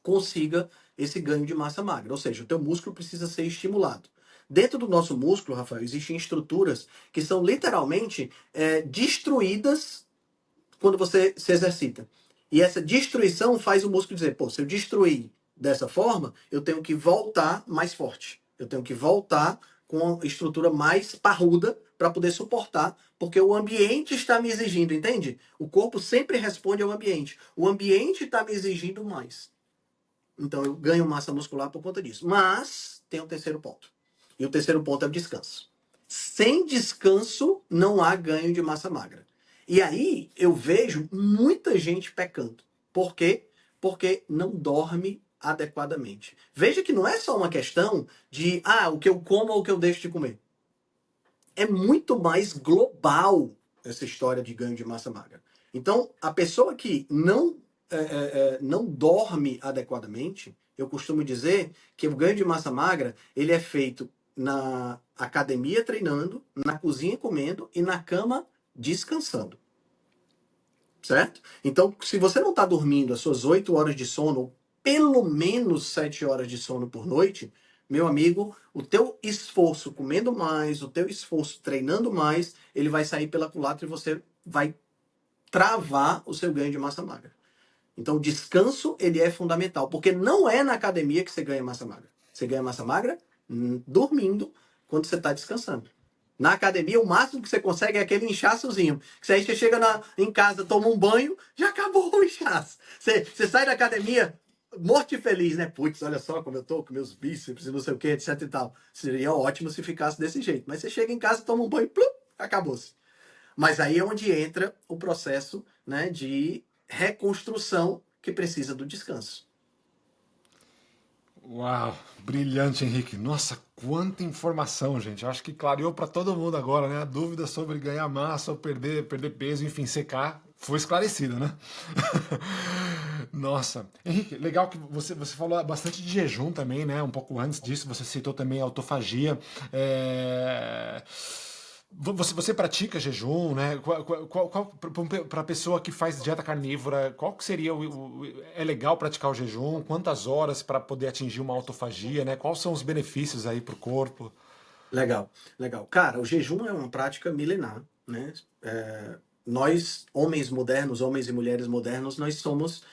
consiga esse ganho de massa magra. Ou seja, o teu músculo precisa ser estimulado. Dentro do nosso músculo, Rafael, existem estruturas que são literalmente destruídas quando você se exercita. E essa destruição faz o músculo dizer, pô, se eu destruir dessa forma, eu tenho que voltar mais forte. Eu tenho que voltar com a estrutura mais parruda para poder suportar, porque o ambiente está me exigindo, entende? O corpo sempre responde ao ambiente. O ambiente está me exigindo mais. Então eu ganho massa muscular por conta disso. Mas tem um terceiro ponto. E o terceiro ponto é o descanso. Sem descanso não há ganho de massa magra. E aí eu vejo muita gente pecando. Por quê? Porque não dorme adequadamente. Veja que não é só uma questão de o que eu como ou o que eu deixo de comer. É muito mais global essa história de ganho de massa magra. Então, a pessoa que não dorme adequadamente, eu costumo dizer que o ganho de massa magra ele é feito na academia treinando, na cozinha comendo e na cama descansando. Certo? Então, se você não está dormindo as suas 8 horas de sono, ou pelo menos 7 horas de sono por noite, meu amigo, o teu esforço comendo mais, o teu esforço treinando mais, ele vai sair pela culatra e você vai travar o seu ganho de massa magra. Então, o descanso, ele é fundamental, porque não é na academia que você ganha massa magra. Você ganha massa magra dormindo quando você está descansando. Na academia, o máximo que você consegue é aquele inchaçozinho. Que aí você chega em casa, toma um banho, já acabou o inchaço. Você sai da academia morto e feliz, né? Putz, olha só como eu tô com meus bíceps e não sei o que, etc e tal. Seria ótimo se ficasse desse jeito. Mas você chega em casa, toma um banho, plum, acabou-se. Mas aí é onde entra o processo, né, de reconstrução que precisa do descanso. Uau, brilhante, Henrique. Nossa, quanta informação, gente. Eu acho que clareou para todo mundo agora, né? A dúvida sobre ganhar massa ou perder peso, enfim, secar, foi esclarecida, né? Nossa. Henrique, legal que você falou bastante de jejum também, né? Um pouco antes disso, você citou também a autofagia. Você pratica jejum, né? Para a pessoa que faz dieta carnívora, qual que seria é legal praticar o jejum? Quantas horas para poder atingir uma autofagia, né? Quais são os benefícios aí para o corpo? Legal, legal. Cara, o jejum é uma prática milenar, né? Nós, homens modernos, homens e mulheres modernos, nós somos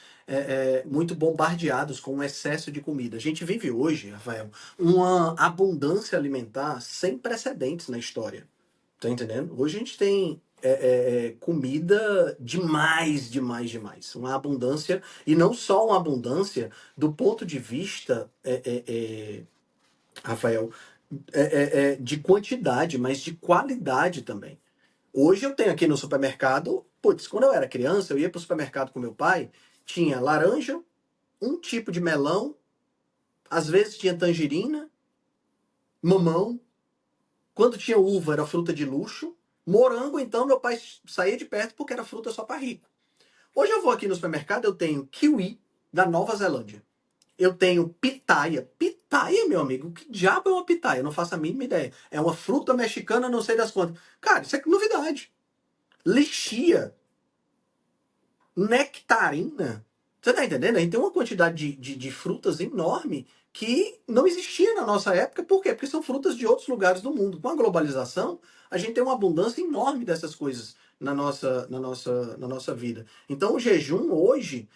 muito bombardeados com um excesso de comida. A gente vive hoje, Rafael, uma abundância alimentar sem precedentes na história. Tá entendendo? Hoje a gente tem comida demais, demais, demais. Uma abundância, e não só uma abundância do ponto de vista, Rafael, de quantidade, mas de qualidade também. Hoje eu tenho aqui no supermercado, putz, quando eu era criança, eu ia para o supermercado com meu pai, tinha laranja, um tipo de melão, às vezes tinha tangerina, mamão, quando tinha uva era fruta de luxo, morango, então meu pai saía de perto porque era fruta só para rico. Hoje eu vou aqui no supermercado, eu tenho kiwi da Nova Zelândia. Eu tenho pitaia. Pitaia, meu amigo, que diabo é uma pitaia? Eu não faço a mínima ideia. É uma fruta mexicana, não sei das quantas. Cara, isso é novidade. Lixia, nectarina. Você tá entendendo? A gente tem uma quantidade de frutas enorme que não existia na nossa época. Por quê? Porque são frutas de outros lugares do mundo. Com a globalização, a gente tem uma abundância enorme dessas coisas na nossa vida. Então, o jejum hoje,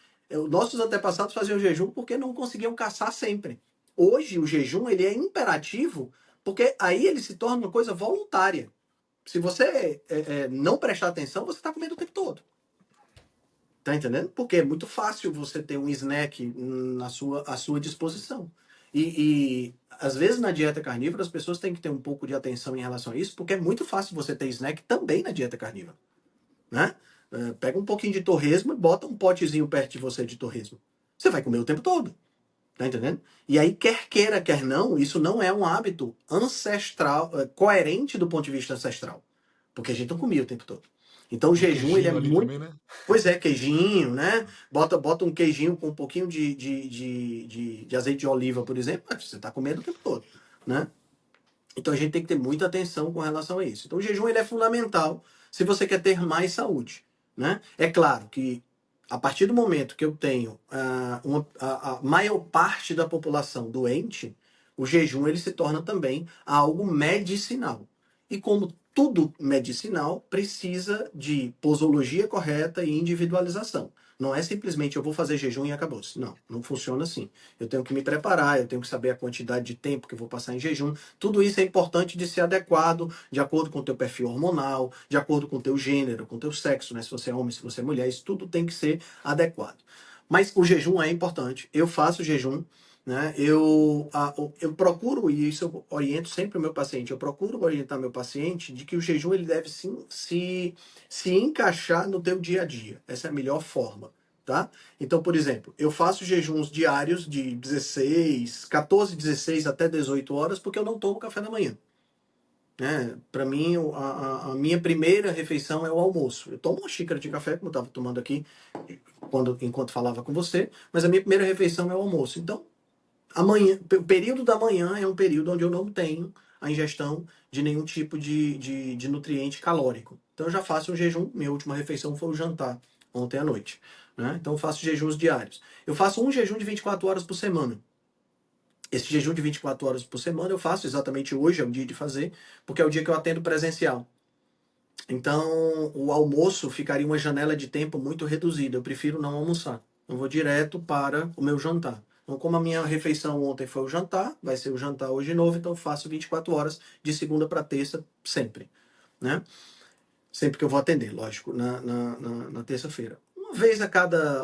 nossos antepassados faziam jejum porque não conseguiam caçar sempre. Hoje, o jejum ele é imperativo porque aí ele se torna uma coisa voluntária. Se você não prestar atenção, você está comendo o tempo todo. Tá entendendo? Porque é muito fácil você ter um snack à sua disposição. Às vezes na dieta carnívora as pessoas têm que ter um pouco de atenção em relação a isso, porque é muito fácil você ter snack também na dieta carnívora, né? Pega um pouquinho de torresmo e bota um potezinho perto de você de torresmo. Você vai comer o tempo todo. Tá entendendo? E aí, quer queira, quer não, isso não é um hábito ancestral, coerente do ponto de vista ancestral. Porque a gente não comia o tempo todo. Então o Um jejum, ele é queijinho ali muito. também, né? Pois é, queijinho, né? Bota um queijinho com um pouquinho de azeite de oliva, por exemplo, você está comendo o tempo todo, né? Então a gente tem que ter muita atenção com relação a isso. Então o jejum ele é fundamental se você quer ter mais saúde, né? É claro que a partir do momento que eu tenho a maior parte da população doente, o jejum ele se torna também algo medicinal. E como tudo medicinal, precisa de posologia correta e individualização. Não é simplesmente eu vou fazer jejum e acabou-se. Não, não funciona assim. Eu tenho que me preparar, eu tenho que saber a quantidade de tempo que eu vou passar em jejum. Tudo isso é importante de ser adequado de acordo com o teu perfil hormonal, de acordo com o teu gênero, com o teu sexo, né? Se você é homem, se você é mulher, isso tudo tem que ser adequado. Mas o jejum é importante. Eu faço jejum, né? Eu procuro, e isso eu oriento sempre o meu paciente, eu procuro orientar meu paciente de que o jejum ele deve sim, se encaixar no teu dia a dia. Essa é a melhor forma. Tá? Então, por exemplo, eu faço jejuns diários de 14, 16 até 18 horas, porque eu não tomo café da manhã. Né? Para mim, a minha primeira refeição é o almoço. Eu tomo uma xícara de café, como eu estava tomando aqui enquanto falava com você, mas a minha primeira refeição é o almoço. Então, o período da manhã é um período onde eu não tenho a ingestão de nenhum tipo de nutriente calórico. Então eu já faço um jejum, minha última refeição foi o jantar, ontem à noite. Né? Então eu faço jejuns diários. Eu faço um jejum de 24 horas por semana. Esse jejum de 24 horas por semana eu faço exatamente hoje, é o dia de fazer, porque é o dia que eu atendo presencial. Então, o almoço ficaria uma janela de tempo muito reduzida. Eu prefiro não almoçar. Eu vou direto para o meu jantar. Então, como a minha refeição ontem foi o jantar, vai ser o jantar hoje de novo, então eu faço 24 horas de segunda para terça, sempre. Né? Sempre que eu vou atender, lógico, na terça-feira.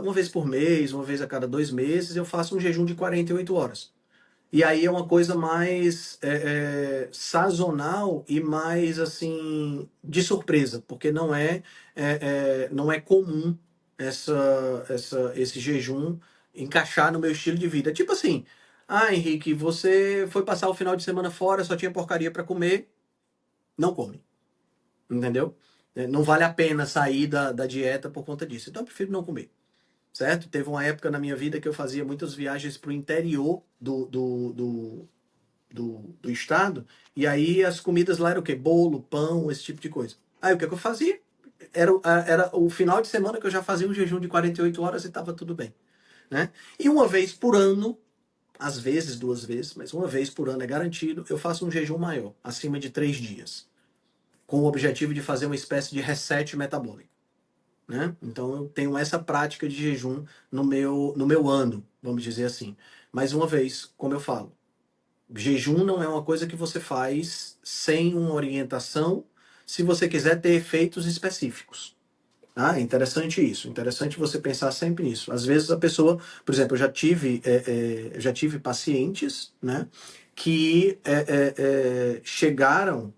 Uma vez por mês, uma vez a cada 2 meses, eu faço um jejum de 48 horas. E aí é uma coisa mais sazonal e mais assim de surpresa, porque não é comum esse jejum encaixar no meu estilo de vida. Tipo assim, Henrique, você foi passar o final de semana fora, só tinha porcaria para comer, não come, entendeu? Não vale a pena sair da dieta por conta disso. Então eu prefiro não comer. Certo? Teve uma época na minha vida que eu fazia muitas viagens para o interior do estado, e aí as comidas lá eram o quê? Bolo, pão, esse tipo de coisa. Aí o que eu fazia? Era o final de semana que eu já fazia um jejum de 48 horas e estava tudo bem. Né? E uma vez por ano, às vezes 2 vezes, mas uma vez por ano é garantido, eu faço um jejum maior, acima de 3 dias, com o objetivo de fazer uma espécie de reset metabólico. Né? Então eu tenho essa prática de jejum no meu ano, vamos dizer assim. Mais uma vez, como eu falo, jejum não é uma coisa que você faz sem uma orientação, se você quiser ter efeitos específicos. É interessante isso, interessante você pensar sempre nisso. Às vezes a pessoa, por exemplo, eu já tive pacientes, né, que chegaram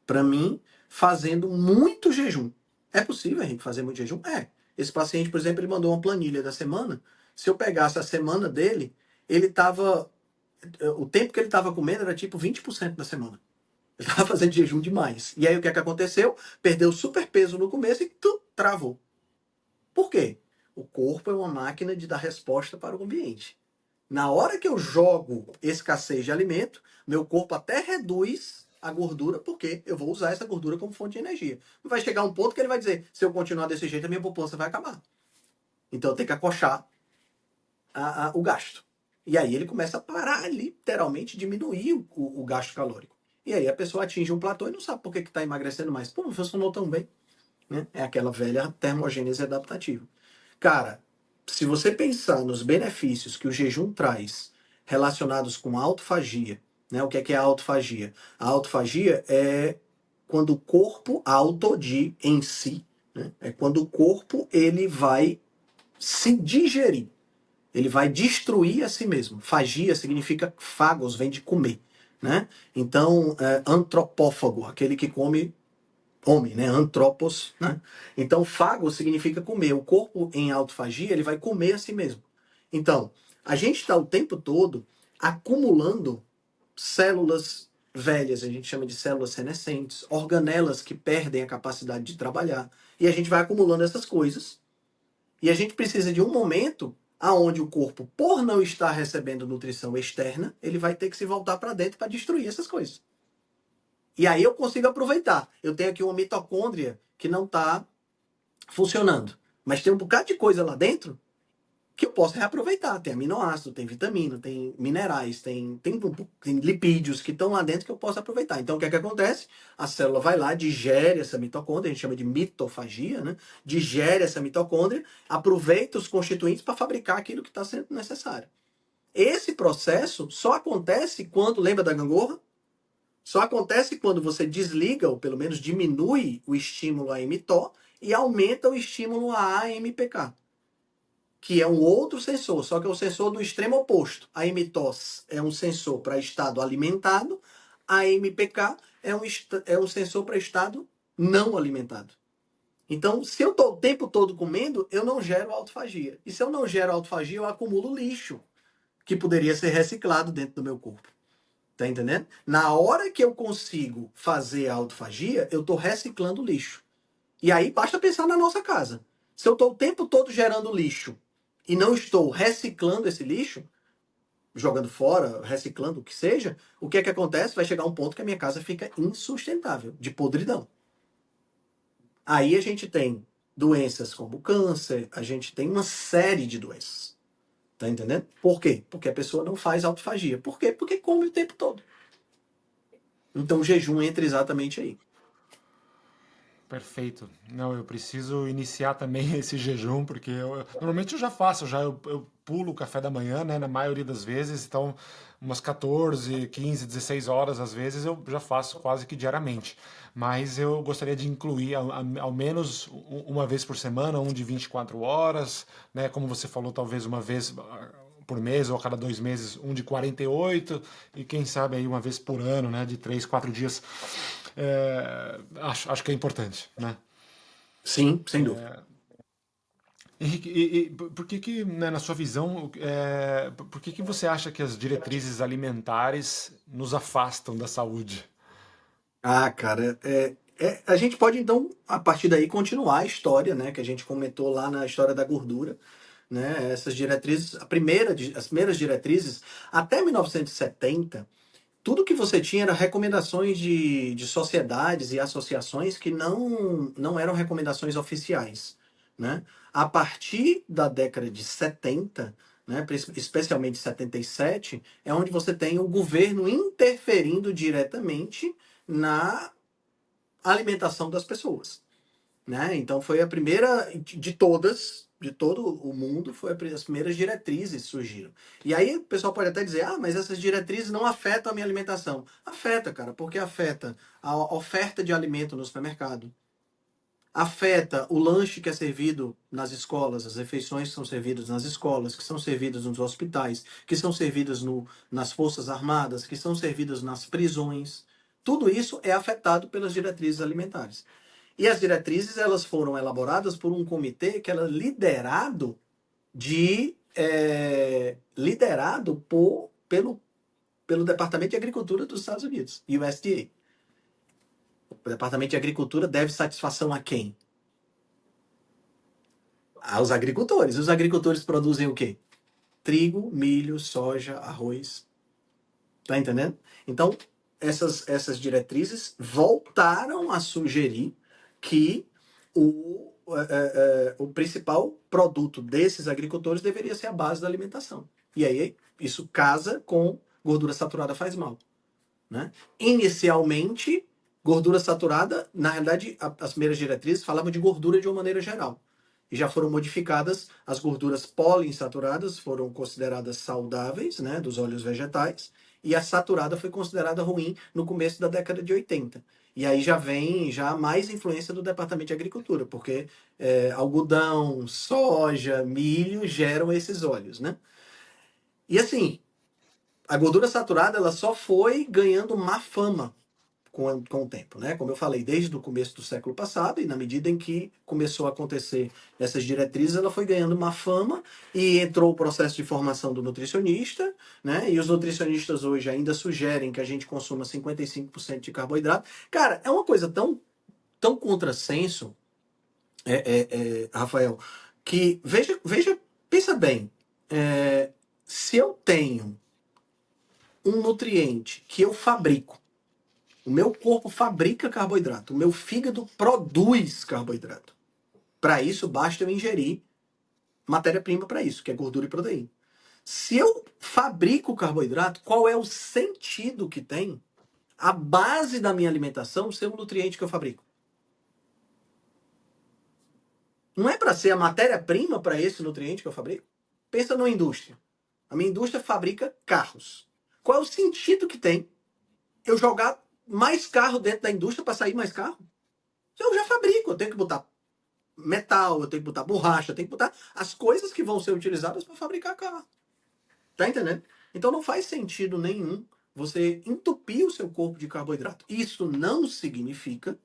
para mim fazendo muito jejum. É possível, Henrique, fazer muito jejum? É. Esse paciente, por exemplo, ele mandou uma planilha da semana. Se eu pegasse a semana dele, ele estava. O tempo que ele estava comendo era tipo 20% da semana. Ele estava fazendo jejum demais. E aí o que é que aconteceu? Perdeu super peso no começo e travou. Por quê? O corpo é uma máquina de dar resposta para o ambiente. Na hora que eu jogo escassez de alimento, meu corpo até reduz a gordura, porque eu vou usar essa gordura como fonte de energia. Vai chegar um ponto que ele vai dizer: se eu continuar desse jeito, a minha poupança vai acabar. Então eu tenho que acochar o gasto. E aí ele começa a parar, literalmente, diminuir o gasto calórico. E aí a pessoa atinge um platô e não sabe por que está emagrecendo mais. Pô, não funcionou tão bem. Né? É aquela velha termogênese adaptativa. Cara, se você pensar nos benefícios que o jejum traz relacionados com autofagia, né? O que é a autofagia? A autofagia é quando o corpo, auto de em si, né? É quando o corpo ele vai se digerir, ele vai destruir a si mesmo. Fagia significa fagos, vem de comer, né? Então, antropófago, aquele que come homem, né? Antropos, né? Então, fago significa comer. O corpo em autofagia, ele vai comer a si mesmo. Então, a gente está o tempo todo acumulando células velhas, a gente chama de células senescentes, organelas que perdem a capacidade de trabalhar, e a gente vai acumulando essas coisas, e a gente precisa de um momento aonde o corpo, por não estar recebendo nutrição externa, ele vai ter que se voltar para dentro para destruir essas coisas. E aí eu consigo aproveitar. Eu tenho aqui uma mitocôndria que não está funcionando, mas tem um bocado de coisa lá dentro que eu posso reaproveitar. Tem aminoácido, tem vitamina, tem minerais, tem lipídios que estão lá dentro que eu posso aproveitar. Então, o que é que acontece? A célula vai lá, digere essa mitocôndria, a gente chama de mitofagia, né? Digere essa mitocôndria, aproveita os constituintes para fabricar aquilo que está sendo necessário. Esse processo só acontece quando, lembra da gangorra? Só acontece quando você desliga, ou pelo menos diminui o estímulo AMTO e aumenta o estímulo a AMPK, que é um outro sensor, só que é o sensor do extremo oposto. A mTOS é um sensor para estado alimentado, a MPK é um sensor para estado não alimentado. Então, se eu estou o tempo todo comendo, eu não gero autofagia. E se eu não gero autofagia, eu acumulo lixo, que poderia ser reciclado dentro do meu corpo. Tá entendendo? Na hora que eu consigo fazer a autofagia, eu estou reciclando lixo. E aí basta pensar na nossa casa. Se eu estou o tempo todo gerando lixo e não estou reciclando esse lixo, jogando fora, reciclando o que seja, o que é que acontece? Vai chegar um ponto que a minha casa fica insustentável, de podridão. Aí a gente tem doenças como câncer, a gente tem uma série de doenças. Tá entendendo? Por quê? Porque a pessoa não faz autofagia. Por quê? Porque come o tempo todo. Então o jejum entra exatamente aí. Perfeito. Não, eu preciso iniciar também esse jejum, porque normalmente eu já faço, eu pulo o café da manhã, né, na maioria das vezes, então umas 14, 15, 16 horas às vezes eu já faço quase que diariamente. Mas eu gostaria de incluir ao menos uma vez por semana, um de 24 horas, né, como você falou, talvez uma vez por mês ou a cada 2 meses, um de 48 e quem sabe aí uma vez por ano, né, de 3, 4 dias. Acho que é importante, né? Sim, sem dúvida. Henrique, por que, né, na sua visão, por que você acha que as diretrizes alimentares nos afastam da saúde? Ah, cara, a gente pode então, a partir daí, continuar a história, né, que a gente comentou lá na história da gordura, né, essas diretrizes, as primeiras diretrizes, até 1970, tudo que você tinha era recomendações de sociedades e associações que não eram recomendações oficiais, né? A partir da década de 70, né, especialmente 77, é onde você tem o governo interferindo diretamente na alimentação das pessoas, né? Então foi a primeira de todas, de todo o mundo, foi as primeiras diretrizes surgiram. E aí o pessoal pode até dizer, ah, mas essas diretrizes não afetam a minha alimentação. Afeta, cara, porque afeta a oferta de alimento no supermercado. Afeta o lanche que é servido nas escolas, as refeições que são servidas nas escolas, que são servidas nos hospitais, que são servidas nas forças armadas, que são servidas nas prisões. Tudo isso é afetado pelas diretrizes alimentares. E as diretrizes elas foram elaboradas por um comitê que era liderado pelo Departamento de Agricultura dos Estados Unidos, USDA. O Departamento de Agricultura deve satisfação a quem? Aos agricultores. Os agricultores produzem o quê? Trigo, milho, soja, arroz. Tá entendendo? Então, essas diretrizes voltaram a sugerir que o principal produto desses agricultores deveria ser a base da alimentação. E aí, isso casa com gordura saturada faz mal, né? Inicialmente, gordura saturada, na realidade, as primeiras diretrizes falavam de gordura de uma maneira geral. E já foram modificadas, as gorduras poliinsaturadas foram consideradas saudáveis, né, dos óleos vegetais, e a saturada foi considerada ruim no começo da década de 80. E aí já vem mais influência do Departamento de Agricultura, porque algodão, soja, milho geram esses óleos, né? E assim, a gordura saturada ela só foi ganhando má fama com o tempo, né? Como eu falei, desde o começo do século passado, e na medida em que começou a acontecer essas diretrizes, ela foi ganhando uma fama e entrou o processo de formação do nutricionista, né? E os nutricionistas hoje ainda sugerem que a gente consuma 55% de carboidrato. Cara, é uma coisa tão contrassenso, Rafael, que veja, pensa bem, se eu tenho um nutriente que eu fabrico, o meu corpo fabrica carboidrato, o meu fígado produz carboidrato. Para isso, basta eu ingerir matéria-prima para isso, que é gordura e proteína. Se eu fabrico carboidrato, qual é o sentido que tem a base da minha alimentação ser o nutriente que eu fabrico? Não é para ser a matéria-prima para esse nutriente que eu fabrico? Pensa numa indústria. A minha indústria fabrica carros. Qual é o sentido que tem eu jogar mais carro dentro da indústria para sair mais carro? Eu já fabrico, eu tenho que botar metal, eu tenho que botar borracha, eu tenho que botar as coisas que vão ser utilizadas para fabricar carro. Tá entendendo? Então não faz sentido nenhum você entupir o seu corpo de carboidrato. Isso não significa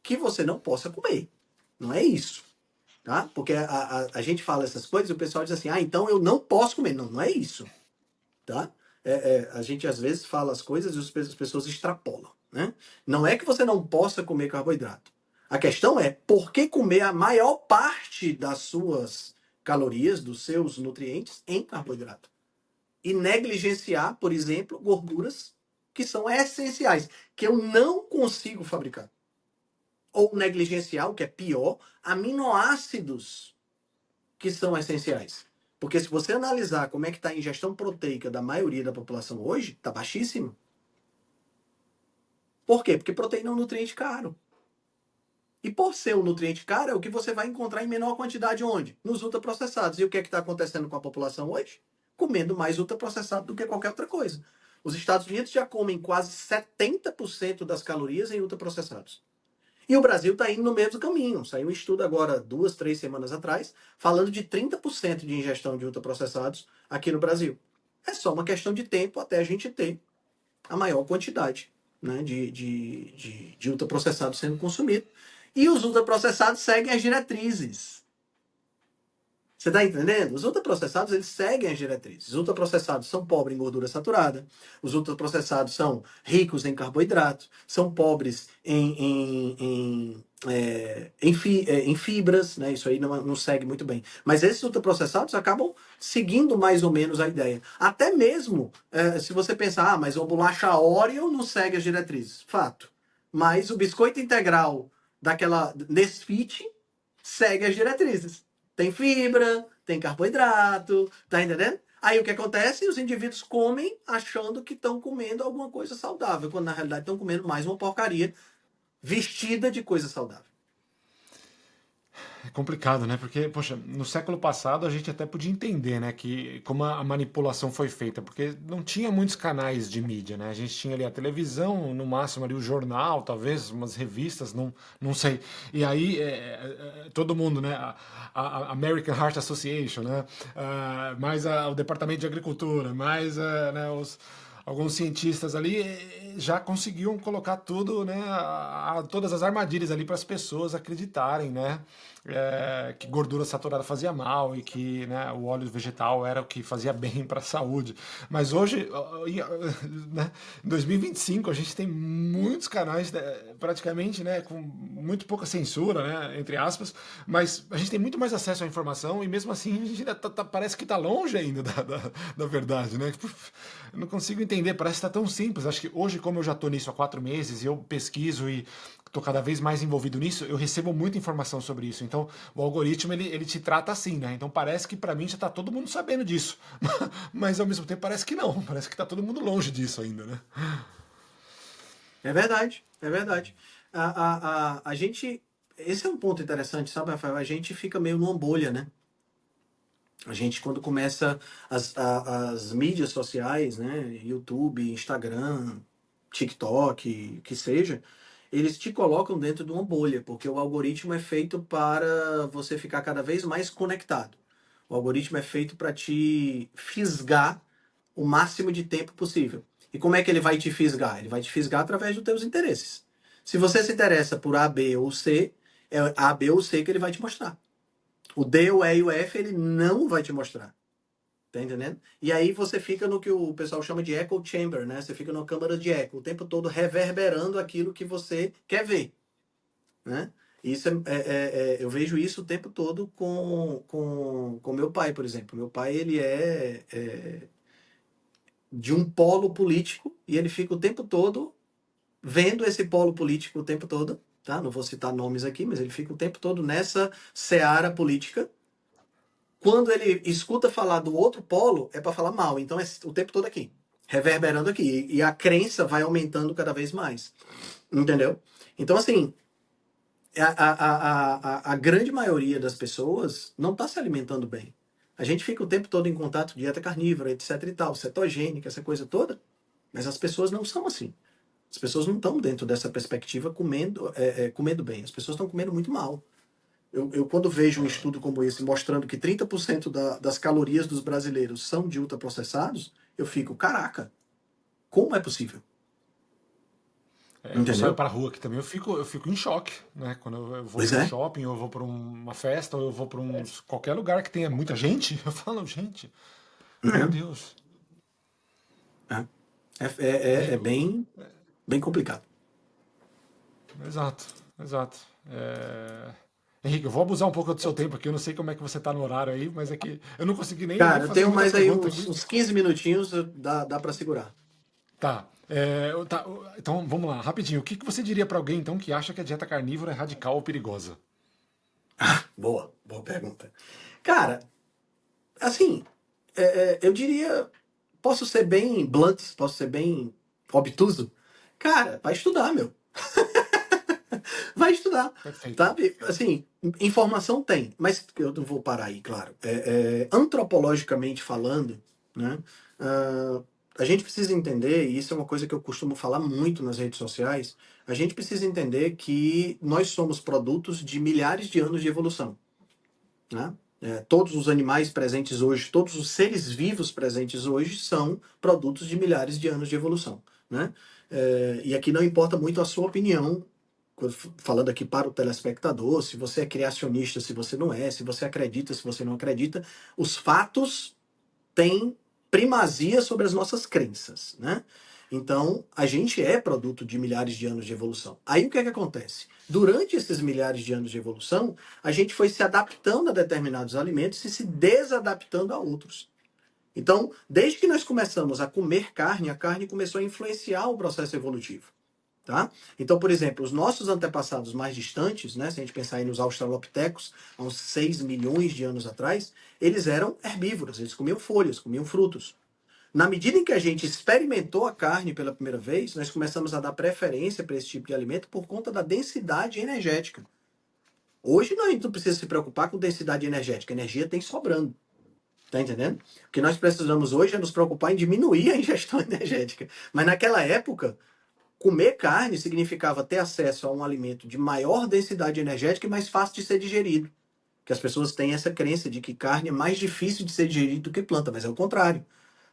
que você não possa comer. Não é isso. Tá? Porque a gente fala essas coisas e o pessoal diz assim, então eu não posso comer. Não, não é isso. Tá? A gente às vezes fala as coisas e as pessoas extrapolam. Né? Não é que você não possa comer carboidrato. A questão é por que comer a maior parte das suas calorias, dos seus nutrientes, em carboidrato. E negligenciar, por exemplo, gorduras que são essenciais, que eu não consigo fabricar. Ou negligenciar, o que é pior, aminoácidos que são essenciais. Porque se você analisar como é que está a ingestão proteica da maioria da população hoje, está baixíssimo. Por quê? Porque proteína é um nutriente caro. E por ser um nutriente caro, é o que você vai encontrar em menor quantidade onde? Nos ultraprocessados. E o que é que está acontecendo com a população hoje? Comendo mais ultraprocessado do que qualquer outra coisa. Os Estados Unidos já comem quase 70% das calorias em ultraprocessados. E o Brasil está indo no mesmo caminho. Saiu um estudo agora, 2, 3 semanas atrás, falando de 30% de ingestão de ultraprocessados aqui no Brasil. É só uma questão de tempo até a gente ter a maior quantidade, né, de ultraprocessados sendo consumido. E os ultraprocessados seguem as diretrizes. Você está entendendo? Os ultraprocessados, eles seguem as diretrizes. Os ultraprocessados são pobres em gordura saturada, os ultraprocessados são ricos em carboidratos, são pobres em fibras, né? Isso aí não segue muito bem. Mas esses ultraprocessados acabam seguindo mais ou menos a ideia. Até mesmo, se você pensar, mas a bolacha Oreo não segue as diretrizes. Fato. Mas o biscoito integral daquela Nesfit segue as diretrizes. Tem fibra, tem carboidrato, tá entendendo? Aí o que acontece? Os indivíduos comem achando que estão comendo alguma coisa saudável, quando na realidade estão comendo mais uma porcaria vestida de coisa saudável. É complicado, né? Porque, poxa, no século passado a gente até podia entender, né, que como a manipulação foi feita, porque não tinha muitos canais de mídia, né? A gente tinha ali a televisão, no máximo ali o jornal, talvez umas revistas, não sei. E aí todo mundo, né? A American Heart Association, né? Mais o Departamento de Agricultura, mais né, alguns cientistas ali já conseguiam colocar tudo, né, todas as armadilhas ali para as pessoas acreditarem, né, que gordura saturada fazia mal e que, né, o óleo vegetal era o que fazia bem para a saúde. Mas hoje, né, em 2025, a gente tem muitos canais, né, praticamente, né, com muito pouca censura, né, entre aspas, mas a gente tem muito mais acesso à informação e mesmo assim a gente ainda parece que está longe ainda da verdade, né? Eu não consigo entender, parece que está tão simples. Acho que hoje, como eu já estou nisso há 4 meses e eu pesquiso e estou cada vez mais envolvido nisso, eu recebo muita informação sobre isso. Então, o algoritmo, ele te trata assim, né? Então, parece que para mim já está todo mundo sabendo disso. Mas, ao mesmo tempo, parece que não. Parece que está todo mundo longe disso ainda, né? É verdade, é verdade. A gente... Esse é um ponto interessante, sabe, Rafael? A gente fica meio numa bolha, né? A gente, quando começa as mídias sociais, né, YouTube, Instagram, TikTok, que seja, eles te colocam dentro de uma bolha, porque o algoritmo é feito para você ficar cada vez mais conectado. O algoritmo é feito para te fisgar o máximo de tempo possível. E como é que ele vai te fisgar? Ele vai te fisgar através dos teus interesses. Se você se interessa por A, B ou C, é A, B ou C que ele vai te mostrar. O D, o E e o F ele não vai te mostrar. Tá entendendo? E aí você fica no que o pessoal chama de echo chamber, né? Você fica numa câmara de eco, o tempo todo reverberando aquilo que você quer ver, né? Isso eu vejo isso o tempo todo com meu pai, por exemplo. Meu pai, ele é de um polo político e ele fica o tempo todo vendo esse polo político o tempo todo, tá? Não vou citar nomes aqui, mas ele fica o tempo todo nessa seara política. Quando ele escuta falar do outro polo, é para falar mal. Então é o tempo todo aqui, reverberando aqui. E a crença vai aumentando cada vez mais. Entendeu? Então, assim, a grande maioria das pessoas não está se alimentando bem. A gente fica o tempo todo em contato, dieta carnívora, etc e tal, cetogênica, essa coisa toda. Mas as pessoas não são assim. As pessoas não estão dentro dessa perspectiva comendo bem. As pessoas estão comendo muito mal. Eu, quando vejo um estudo como esse mostrando que 30% das calorias dos brasileiros são de ultraprocessados, eu fico, caraca, como é possível? Eu saio Entendeu? para a rua aqui também, eu fico em choque, né? Quando eu vou Pois para um é. shopping, ou eu vou para uma festa, ou eu vou para qualquer lugar que tenha muita gente, eu falo, gente, meu Deus. É Henrique, bem complicado. exato, exato. Henrique, eu vou abusar um pouco do seu tempo aqui, eu não sei como é que você está no horário aí, mas é que eu não consegui nem Cara, eu fazer tenho muita mais aí pergunta uns, aqui. uns 15 minutinhos, dá para segurar. Tá. Então vamos lá, rapidinho. O que que você diria para alguém então que acha que a dieta carnívora é radical ou perigosa? Boa pergunta. Cara, assim, eu diria, posso ser bem blunt, posso ser bem obtuso. Cara, vai estudar, meu. Vai estudar, Perfeito. sabe? Assim, informação tem, mas eu não vou parar aí, claro. Antropologicamente falando, né? ah, a gente precisa entender, e isso é uma coisa que eu costumo falar muito nas redes sociais, a gente precisa entender que nós somos produtos de milhares de anos de evolução, né? Todos os animais presentes hoje, todos os seres vivos presentes hoje são produtos de milhares de anos de evolução, né? E aqui não importa muito a sua opinião, falando aqui para o telespectador, se você é criacionista, se você não é, se você acredita, se você não acredita, os fatos têm primazia sobre as nossas crenças, né? Então, a gente é produto de milhares de anos de evolução. Aí o que é que acontece? Durante esses milhares de anos de evolução, a gente foi se adaptando a determinados alimentos e se desadaptando a outros. Então, desde que nós começamos a comer carne, a carne começou a influenciar o processo evolutivo. Tá? Então, por exemplo, os nossos antepassados mais distantes, né, se a gente pensar aí nos australopitecos, há uns 6 milhões de anos atrás, eles eram herbívoros, eles comiam folhas, comiam frutos. Na medida em que a gente experimentou a carne pela primeira vez, nós começamos a dar preferência para esse tipo de alimento por conta da densidade energética. Hoje a gente não precisa se preocupar com densidade energética, energia tem sobrando. Tá entendendo? O que nós precisamos hoje é nos preocupar em diminuir a ingestão energética. Mas naquela época, comer carne significava ter acesso a um alimento de maior densidade energética e mais fácil de ser digerido. Que as pessoas têm essa crença de que carne é mais difícil de ser digerido do que planta, mas é o contrário.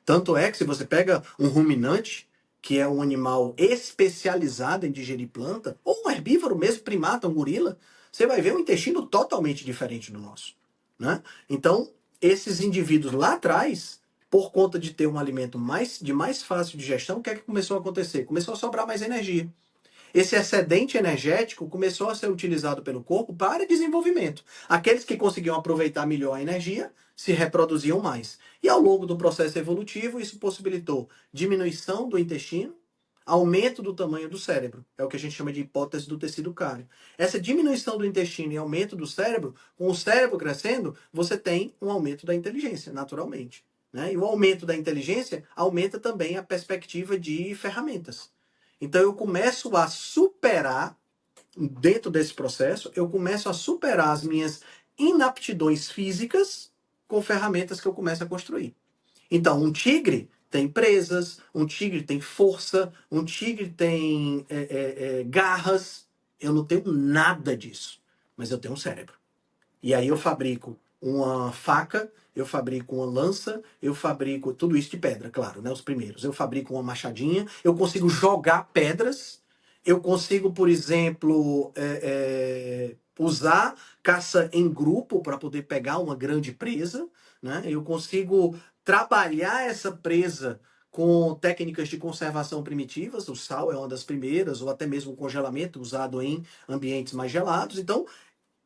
Tanto é que se você pega um ruminante, que é um animal especializado em digerir planta, ou um herbívoro mesmo, primata, um gorila, você vai ver um intestino totalmente diferente do nosso, né? Então, esses indivíduos lá atrás, por conta de ter um alimento de mais fácil digestão, o que é que começou a acontecer? Começou a sobrar mais energia. Esse excedente energético começou a ser utilizado pelo corpo para desenvolvimento. Aqueles que conseguiam aproveitar melhor a energia se reproduziam mais. E ao longo do processo evolutivo, isso possibilitou diminuição do intestino, aumento do tamanho do cérebro. É o que a gente chama de hipótese do tecido cário. Essa diminuição do intestino e aumento do cérebro, com o cérebro crescendo, você tem um aumento da inteligência, naturalmente. Né? E o aumento da inteligência aumenta também a perspectiva de ferramentas. Então eu começo a superar, dentro desse processo, eu começo a superar as minhas inaptidões físicas, com ferramentas que eu começo a construir. Então, um tigre tem presas, um tigre tem força, um tigre tem garras. Eu não tenho nada disso, mas eu tenho um cérebro. E aí eu fabrico uma faca, eu fabrico uma lança, eu fabrico tudo isso de pedra, claro, né? Os primeiros. Eu fabrico uma machadinha, eu consigo jogar pedras, eu consigo, por exemplo, usar caça em grupo para poder pegar uma grande presa, né? Eu consigo trabalhar essa presa com técnicas de conservação primitivas, o sal é uma das primeiras, ou até mesmo o congelamento usado em ambientes mais gelados. Então,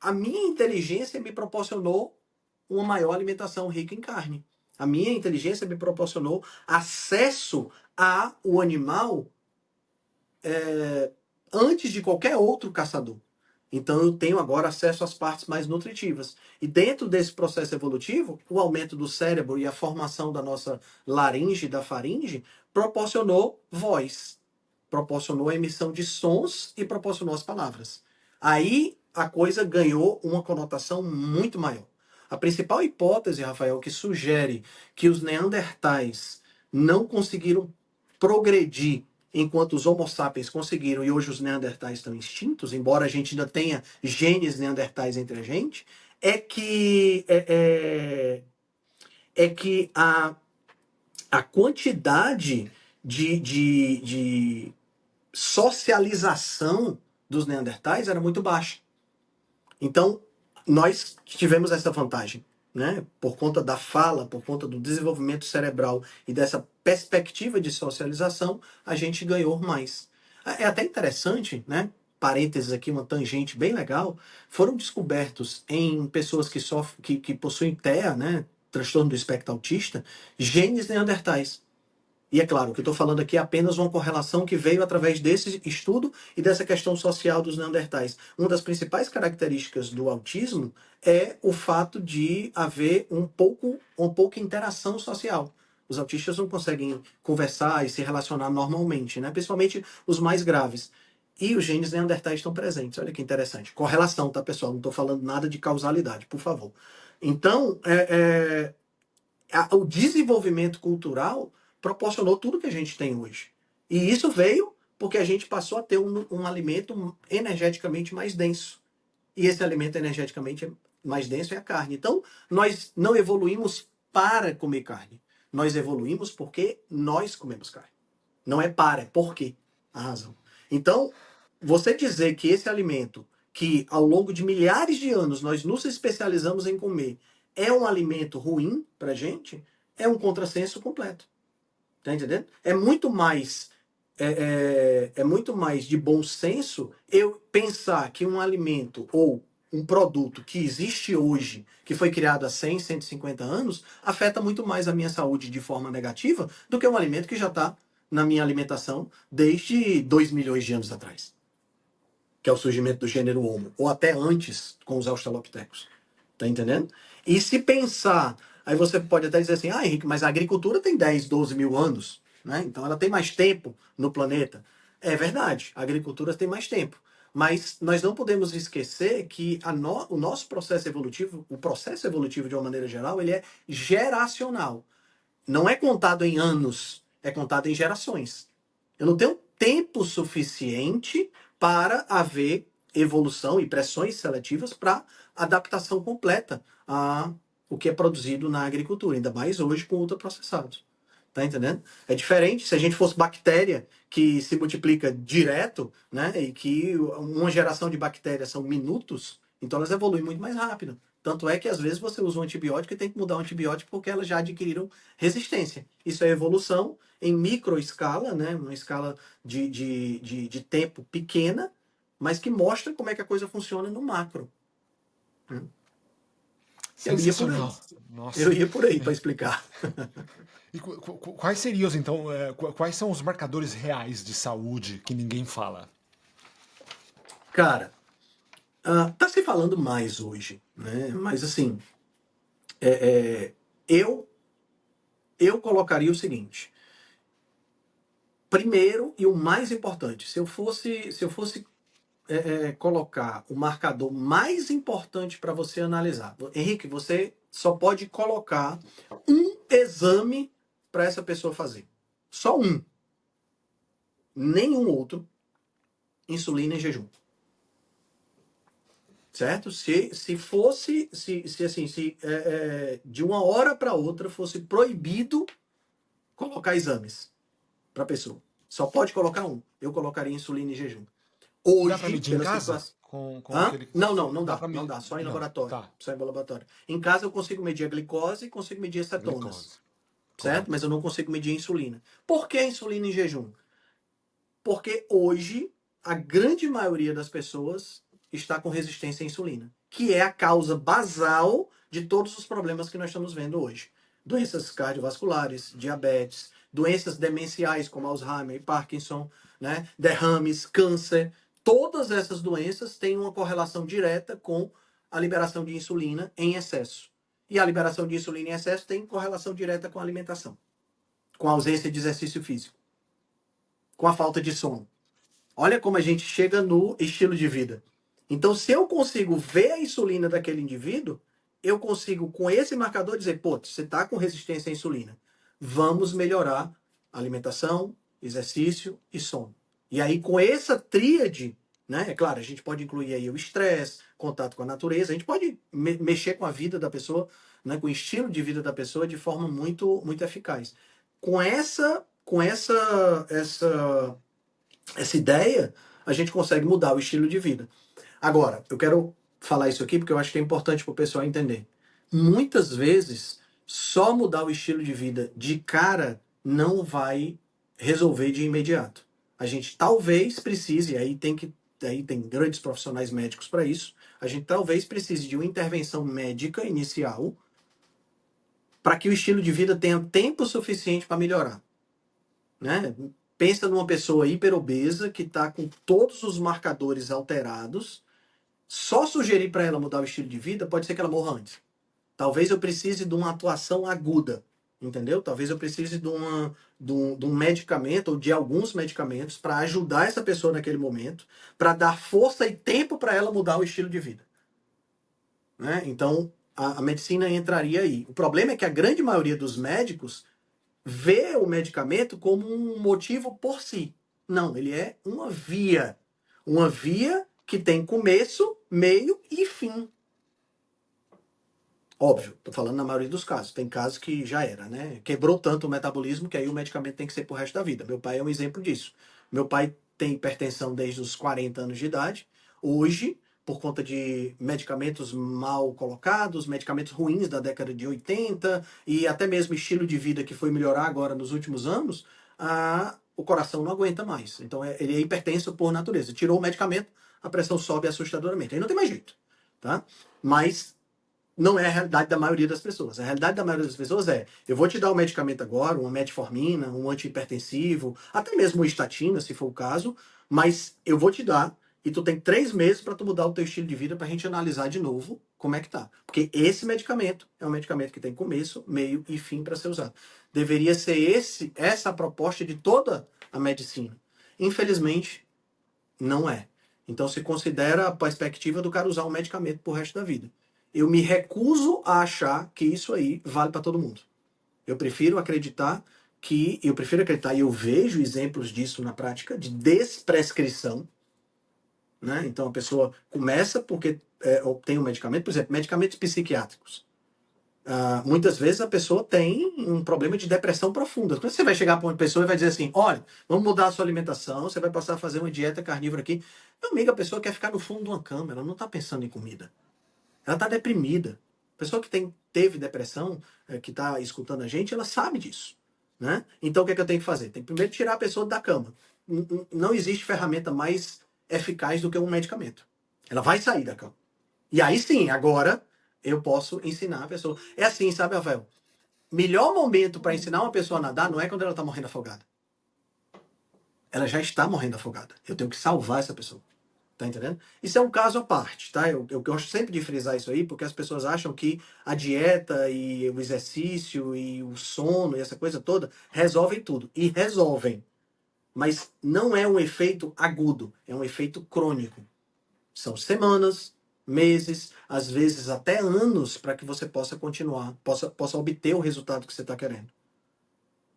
a minha inteligência me proporcionou uma maior alimentação rica em carne. A minha inteligência me proporcionou acesso ao animal antes de qualquer outro caçador. Então eu tenho agora acesso às partes mais nutritivas. E dentro desse processo evolutivo, o aumento do cérebro e a formação da nossa laringe e da faringe proporcionou voz, proporcionou a emissão de sons e proporcionou as palavras. Aí a coisa ganhou uma conotação muito maior. A principal hipótese, Rafael, que sugere que os neandertais não conseguiram progredir enquanto os Homo sapiens conseguiram, e hoje os neandertais estão extintos, embora a gente ainda tenha genes neandertais entre a gente, é que a quantidade de socialização dos neandertais era muito baixa. Então, nós tivemos essa vantagem, né? Por conta da fala, por conta do desenvolvimento cerebral e dessa perspectiva de socialização, a gente ganhou mais. É até interessante, né? Parênteses aqui, uma tangente bem legal. Foram descobertos em pessoas que possuem TEA, né? Transtorno do espectro autista, genes neandertais. E é claro, o que eu estou falando aqui é apenas uma correlação que veio através desse estudo e dessa questão social dos neandertais. Uma das principais características do autismo é o fato de haver uma pouca interação social. Os autistas não conseguem conversar e se relacionar normalmente, né? Principalmente os mais graves. E os genes neandertais estão presentes. Olha que interessante. Correlação, tá, pessoal? Não estou falando nada de causalidade, por favor. Então, o desenvolvimento cultural proporcionou tudo que a gente tem hoje. E isso veio porque a gente passou a ter um alimento energeticamente mais denso. E esse alimento energeticamente mais denso é a carne. Então, nós não evoluímos para comer carne. Nós evoluímos porque nós comemos carne. Não é para, é porque a razão. Então, você dizer que esse alimento, que ao longo de milhares de anos nós nos especializamos em comer, é um alimento ruim para gente, é um contrassenso completo. Tá entendendo? É muito mais de bom senso eu pensar que um alimento ou um produto que existe hoje, que foi criado há 100, 150 anos, afeta muito mais a minha saúde de forma negativa do que um alimento que já está na minha alimentação desde 2 milhões de anos atrás, que é o surgimento do gênero Homo, ou até antes com os australopitecos. Tá entendendo? E se pensar, aí você pode até dizer assim, ah, Henrique, mas a agricultura tem 10, 12 mil anos, né? Então ela tem mais tempo no planeta. É verdade, a agricultura tem mais tempo. Mas nós não podemos esquecer que o nosso processo evolutivo, o processo evolutivo de uma maneira geral, ele é geracional. Não é contado em anos, é contado em gerações. Eu não tenho tempo suficiente para haver evolução e pressões seletivas para adaptação completa a o que é produzido na agricultura, ainda mais hoje com ultraprocessados. Tá entendendo? É diferente se a gente fosse bactéria que se multiplica direto, né? E que uma geração de bactérias são minutos, então elas evoluem muito mais rápido. Tanto é que às vezes você usa um antibiótico e tem que mudar o antibiótico porque elas já adquiriram resistência. Isso é evolução em micro escala, né? Uma escala de tempo pequena, mas que mostra como é que a coisa funciona no macro. Eu ia por aí. Sensacional. Eu Nossa. ia por aí para explicar. E quais seriam, então, quais são os marcadores reais de saúde que ninguém fala? Cara, tá se falando mais hoje, né? Mas assim, eu colocaria o seguinte. Primeiro e o mais importante, se eu fosse colocar o marcador mais importante para você analisar. Henrique, você só pode colocar um exame para essa pessoa fazer. Só um. Nenhum outro. Insulina em jejum. Certo? Se fosse, se assim, se de uma hora para outra fosse proibido colocar exames para a pessoa. Só pode colocar um. Eu colocaria insulina em jejum. Dá para Hoje, medir em pela casa? situação. Com Hã? aquele. Não, não, não Dá dá. para Não medir. dá. Só em Não, laboratório. tá. Só em laboratório. Em casa eu consigo medir a glicose e consigo medir as cetonas. Glicose. Certo? Correto. Mas eu não consigo medir a insulina. Por que a insulina em jejum? Porque hoje a grande maioria das pessoas está com resistência à insulina, que é a causa basal de todos os problemas que nós estamos vendo hoje. Doenças cardiovasculares, diabetes, doenças demenciais como Alzheimer e Parkinson, né? Derrames, câncer. Todas essas doenças têm uma correlação direta com a liberação de insulina em excesso. E a liberação de insulina em excesso tem correlação direta com a alimentação, com a ausência de exercício físico, com a falta de sono. Olha como a gente chega no estilo de vida. Então, se eu consigo ver a insulina daquele indivíduo, eu consigo, com esse marcador, dizer, pô, você está com resistência à insulina. Vamos melhorar a alimentação, exercício e sono. E aí, com essa tríade, né? É claro, a gente pode incluir aí o estresse, contato com a natureza, a gente pode mexer com a vida da pessoa, né, com o estilo de vida da pessoa de forma muito, muito eficaz. Com essa ideia, a gente consegue mudar o estilo de vida. Agora, eu quero falar isso aqui porque eu acho que é importante para o pessoal entender. Muitas vezes, só mudar o estilo de vida de cara não vai resolver de imediato. A gente talvez precise, aí tem grandes profissionais médicos para isso, a gente talvez precise de uma intervenção médica inicial para que o estilo de vida tenha tempo suficiente para melhorar, né? Pensa numa pessoa hiperobesa que está com todos os marcadores alterados. Só sugerir para ela mudar o estilo de vida pode ser que ela morra antes. Talvez eu precise de uma atuação aguda, entendeu? Talvez eu precise de um medicamento ou de alguns medicamentos para ajudar essa pessoa naquele momento, para dar força e tempo para ela mudar o estilo de vida, né? Então, a medicina entraria aí. O problema é que a grande maioria dos médicos vê o medicamento como um motivo por si. Não, ele é uma via. Uma via que tem começo, meio e fim. Óbvio, tô falando na maioria dos casos. Tem casos que já era, né? Quebrou tanto o metabolismo que aí o medicamento tem que ser pro resto da vida. Meu pai é um exemplo disso. Meu pai tem hipertensão desde os 40 anos de idade. Hoje, por conta de medicamentos mal colocados, medicamentos ruins da década de 80 e até mesmo estilo de vida que foi melhorar agora nos últimos anos, o coração não aguenta mais. Então ele é hipertenso por natureza. Tirou o medicamento, a pressão sobe assustadoramente. Aí não tem mais jeito, tá? Mas não é a realidade da maioria das pessoas. A realidade da maioria das pessoas é: eu vou te dar um medicamento agora, uma metformina, um antihipertensivo, até mesmo uma estatina, se for o caso, mas eu vou te dar e tu tem 3 meses para tu mudar o teu estilo de vida para a gente analisar de novo como é que tá. Porque esse medicamento é um medicamento que tem começo, meio e fim para ser usado. Deveria ser essa a proposta de toda a medicina. Infelizmente, não é. Então se considera a perspectiva do cara usar um medicamento pro resto da vida. Eu me recuso a achar que isso aí vale para todo mundo. Eu prefiro acreditar e eu vejo exemplos disso na prática, de desprescrição, né? Então a pessoa começa porque tem um medicamento, por exemplo, medicamentos psiquiátricos. Muitas vezes a pessoa tem um problema de depressão profunda. Quando você vai chegar para uma pessoa e vai dizer assim: olha, vamos mudar a sua alimentação, você vai passar a fazer uma dieta carnívora aqui. Meu amigo, a pessoa quer ficar no fundo de uma cama, ela não está pensando em comida. Ela está deprimida. A pessoa que teve depressão, que está escutando a gente, ela sabe disso, né? Então o que é que eu tenho que fazer? Tem que primeiro tirar a pessoa da cama. Não existe ferramenta mais eficaz do que um medicamento. Ela vai sair da cama. E aí sim, agora eu posso ensinar a pessoa. É assim, sabe, Rafael? Melhor momento para ensinar uma pessoa a nadar não é quando ela está morrendo afogada. Ela já está morrendo afogada. Eu tenho que salvar essa pessoa. Tá entendendo? Isso é um caso à parte, tá? Eu gosto sempre de frisar isso aí, porque as pessoas acham que a dieta e o exercício e o sono e essa coisa toda resolvem tudo. E resolvem. Mas não é um efeito agudo, é um efeito crônico. São semanas, meses, às vezes até anos para que você possa continuar, possa obter o resultado que você está querendo.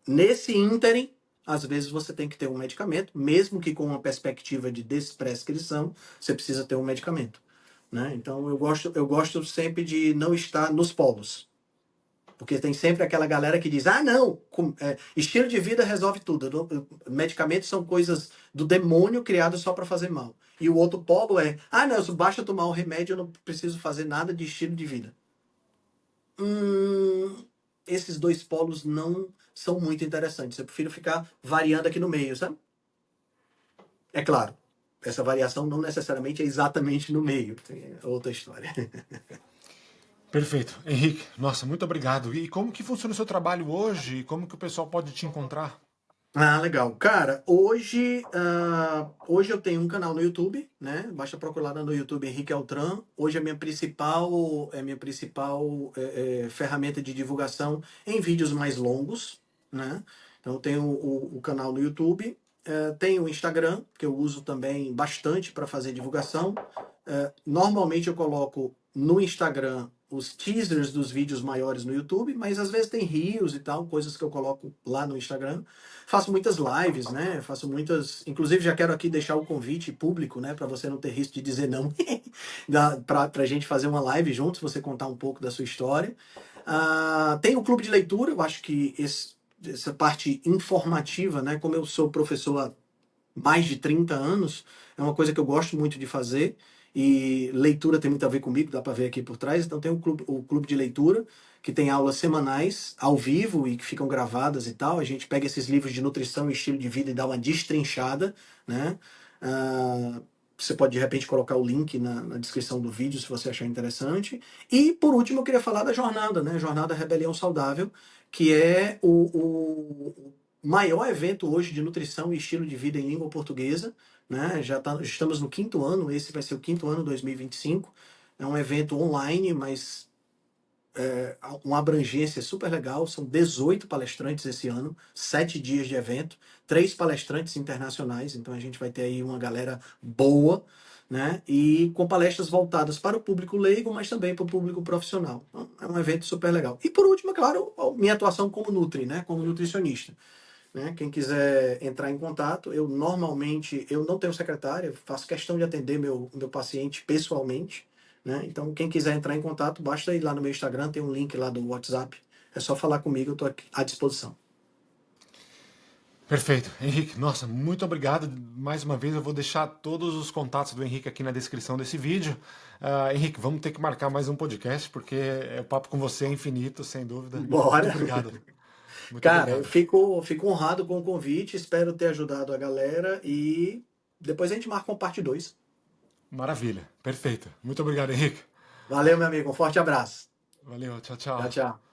Nesse ínterim, às vezes você tem que ter um medicamento, mesmo que com uma perspectiva de desprescrição, você precisa ter um medicamento. Né? Então eu gosto sempre de não estar nos polos. Porque tem sempre aquela galera que diz: ah, não, estilo de vida resolve tudo. Medicamentos são coisas do demônio criadas só para fazer mal. E o outro polo é: ah, não, basta tomar um remédio, eu não preciso fazer nada de estilo de vida. Esses dois polos não são muito interessantes. Eu prefiro ficar variando aqui no meio, sabe? É claro, essa variação não necessariamente é exatamente no meio. Tem outra história. Perfeito. Henrique, nossa, muito obrigado. E como que funciona o seu trabalho hoje? Como que o pessoal pode te encontrar? Ah, legal. Cara, hoje eu tenho um canal no YouTube, né? Basta procurar lá no YouTube Henrique Altran. Hoje é a minha principal ferramenta de divulgação em vídeos mais longos, né? Então eu tenho o canal no YouTube, tenho o Instagram, que eu uso também bastante para fazer divulgação. Normalmente eu coloco no Instagram os teasers dos vídeos maiores no YouTube, mas às vezes tem reels e tal, coisas que eu coloco lá no Instagram. Faço muitas lives, né? Faço muitas. Inclusive, já quero aqui deixar o convite público, né? Para você não ter risco de dizer não. Para a gente fazer uma live juntos, você contar um pouco da sua história. Tem o clube de leitura, eu acho que essa parte informativa, né? Como eu sou professor há mais de 30 anos, é uma coisa que eu gosto muito de fazer. E leitura tem muito a ver comigo, dá para ver aqui por trás. Então tem o clube de leitura, que tem aulas semanais, ao vivo e que ficam gravadas e tal. A gente pega esses livros de nutrição e estilo de vida e dá uma destrinchada, né? Você pode, de repente, colocar o link na descrição do vídeo, se você achar interessante. E, por último, eu queria falar da jornada, né? Jornada Rebelião Saudável, que é o maior evento hoje de nutrição e estilo de vida em língua portuguesa, né? Estamos no 5º ano, esse vai ser o 5º ano, 2025. É um evento online, mas uma abrangência super legal. São 18 palestrantes esse ano, 7 dias de evento, 3 palestrantes internacionais, então a gente vai ter aí uma galera boa, né? E com palestras voltadas para o público leigo, mas também para o público profissional. Então, é um evento super legal. E por último, é claro, minha atuação como Nutri, né? Como nutricionista. Né? Quem quiser entrar em contato, eu não tenho secretária, faço questão de atender meu paciente pessoalmente, né? Então quem quiser entrar em contato, basta ir lá no meu Instagram, tem um link lá do WhatsApp, é só falar comigo, eu estou à disposição. Perfeito. Henrique, nossa, muito obrigado. Mais uma vez eu vou deixar todos os contatos do Henrique aqui na descrição desse vídeo. Henrique, vamos ter que marcar mais um podcast, porque o papo com você é infinito, sem dúvida. Muito Bora! obrigado. Muito Cara, eu obrigado. fico honrado com o convite, espero ter ajudado a galera e depois a gente marca uma parte 2. Maravilha. Perfeito. Muito obrigado, Henrique. Valeu, meu amigo, um forte abraço. Valeu, tchau, Tchau, tchau. tchau.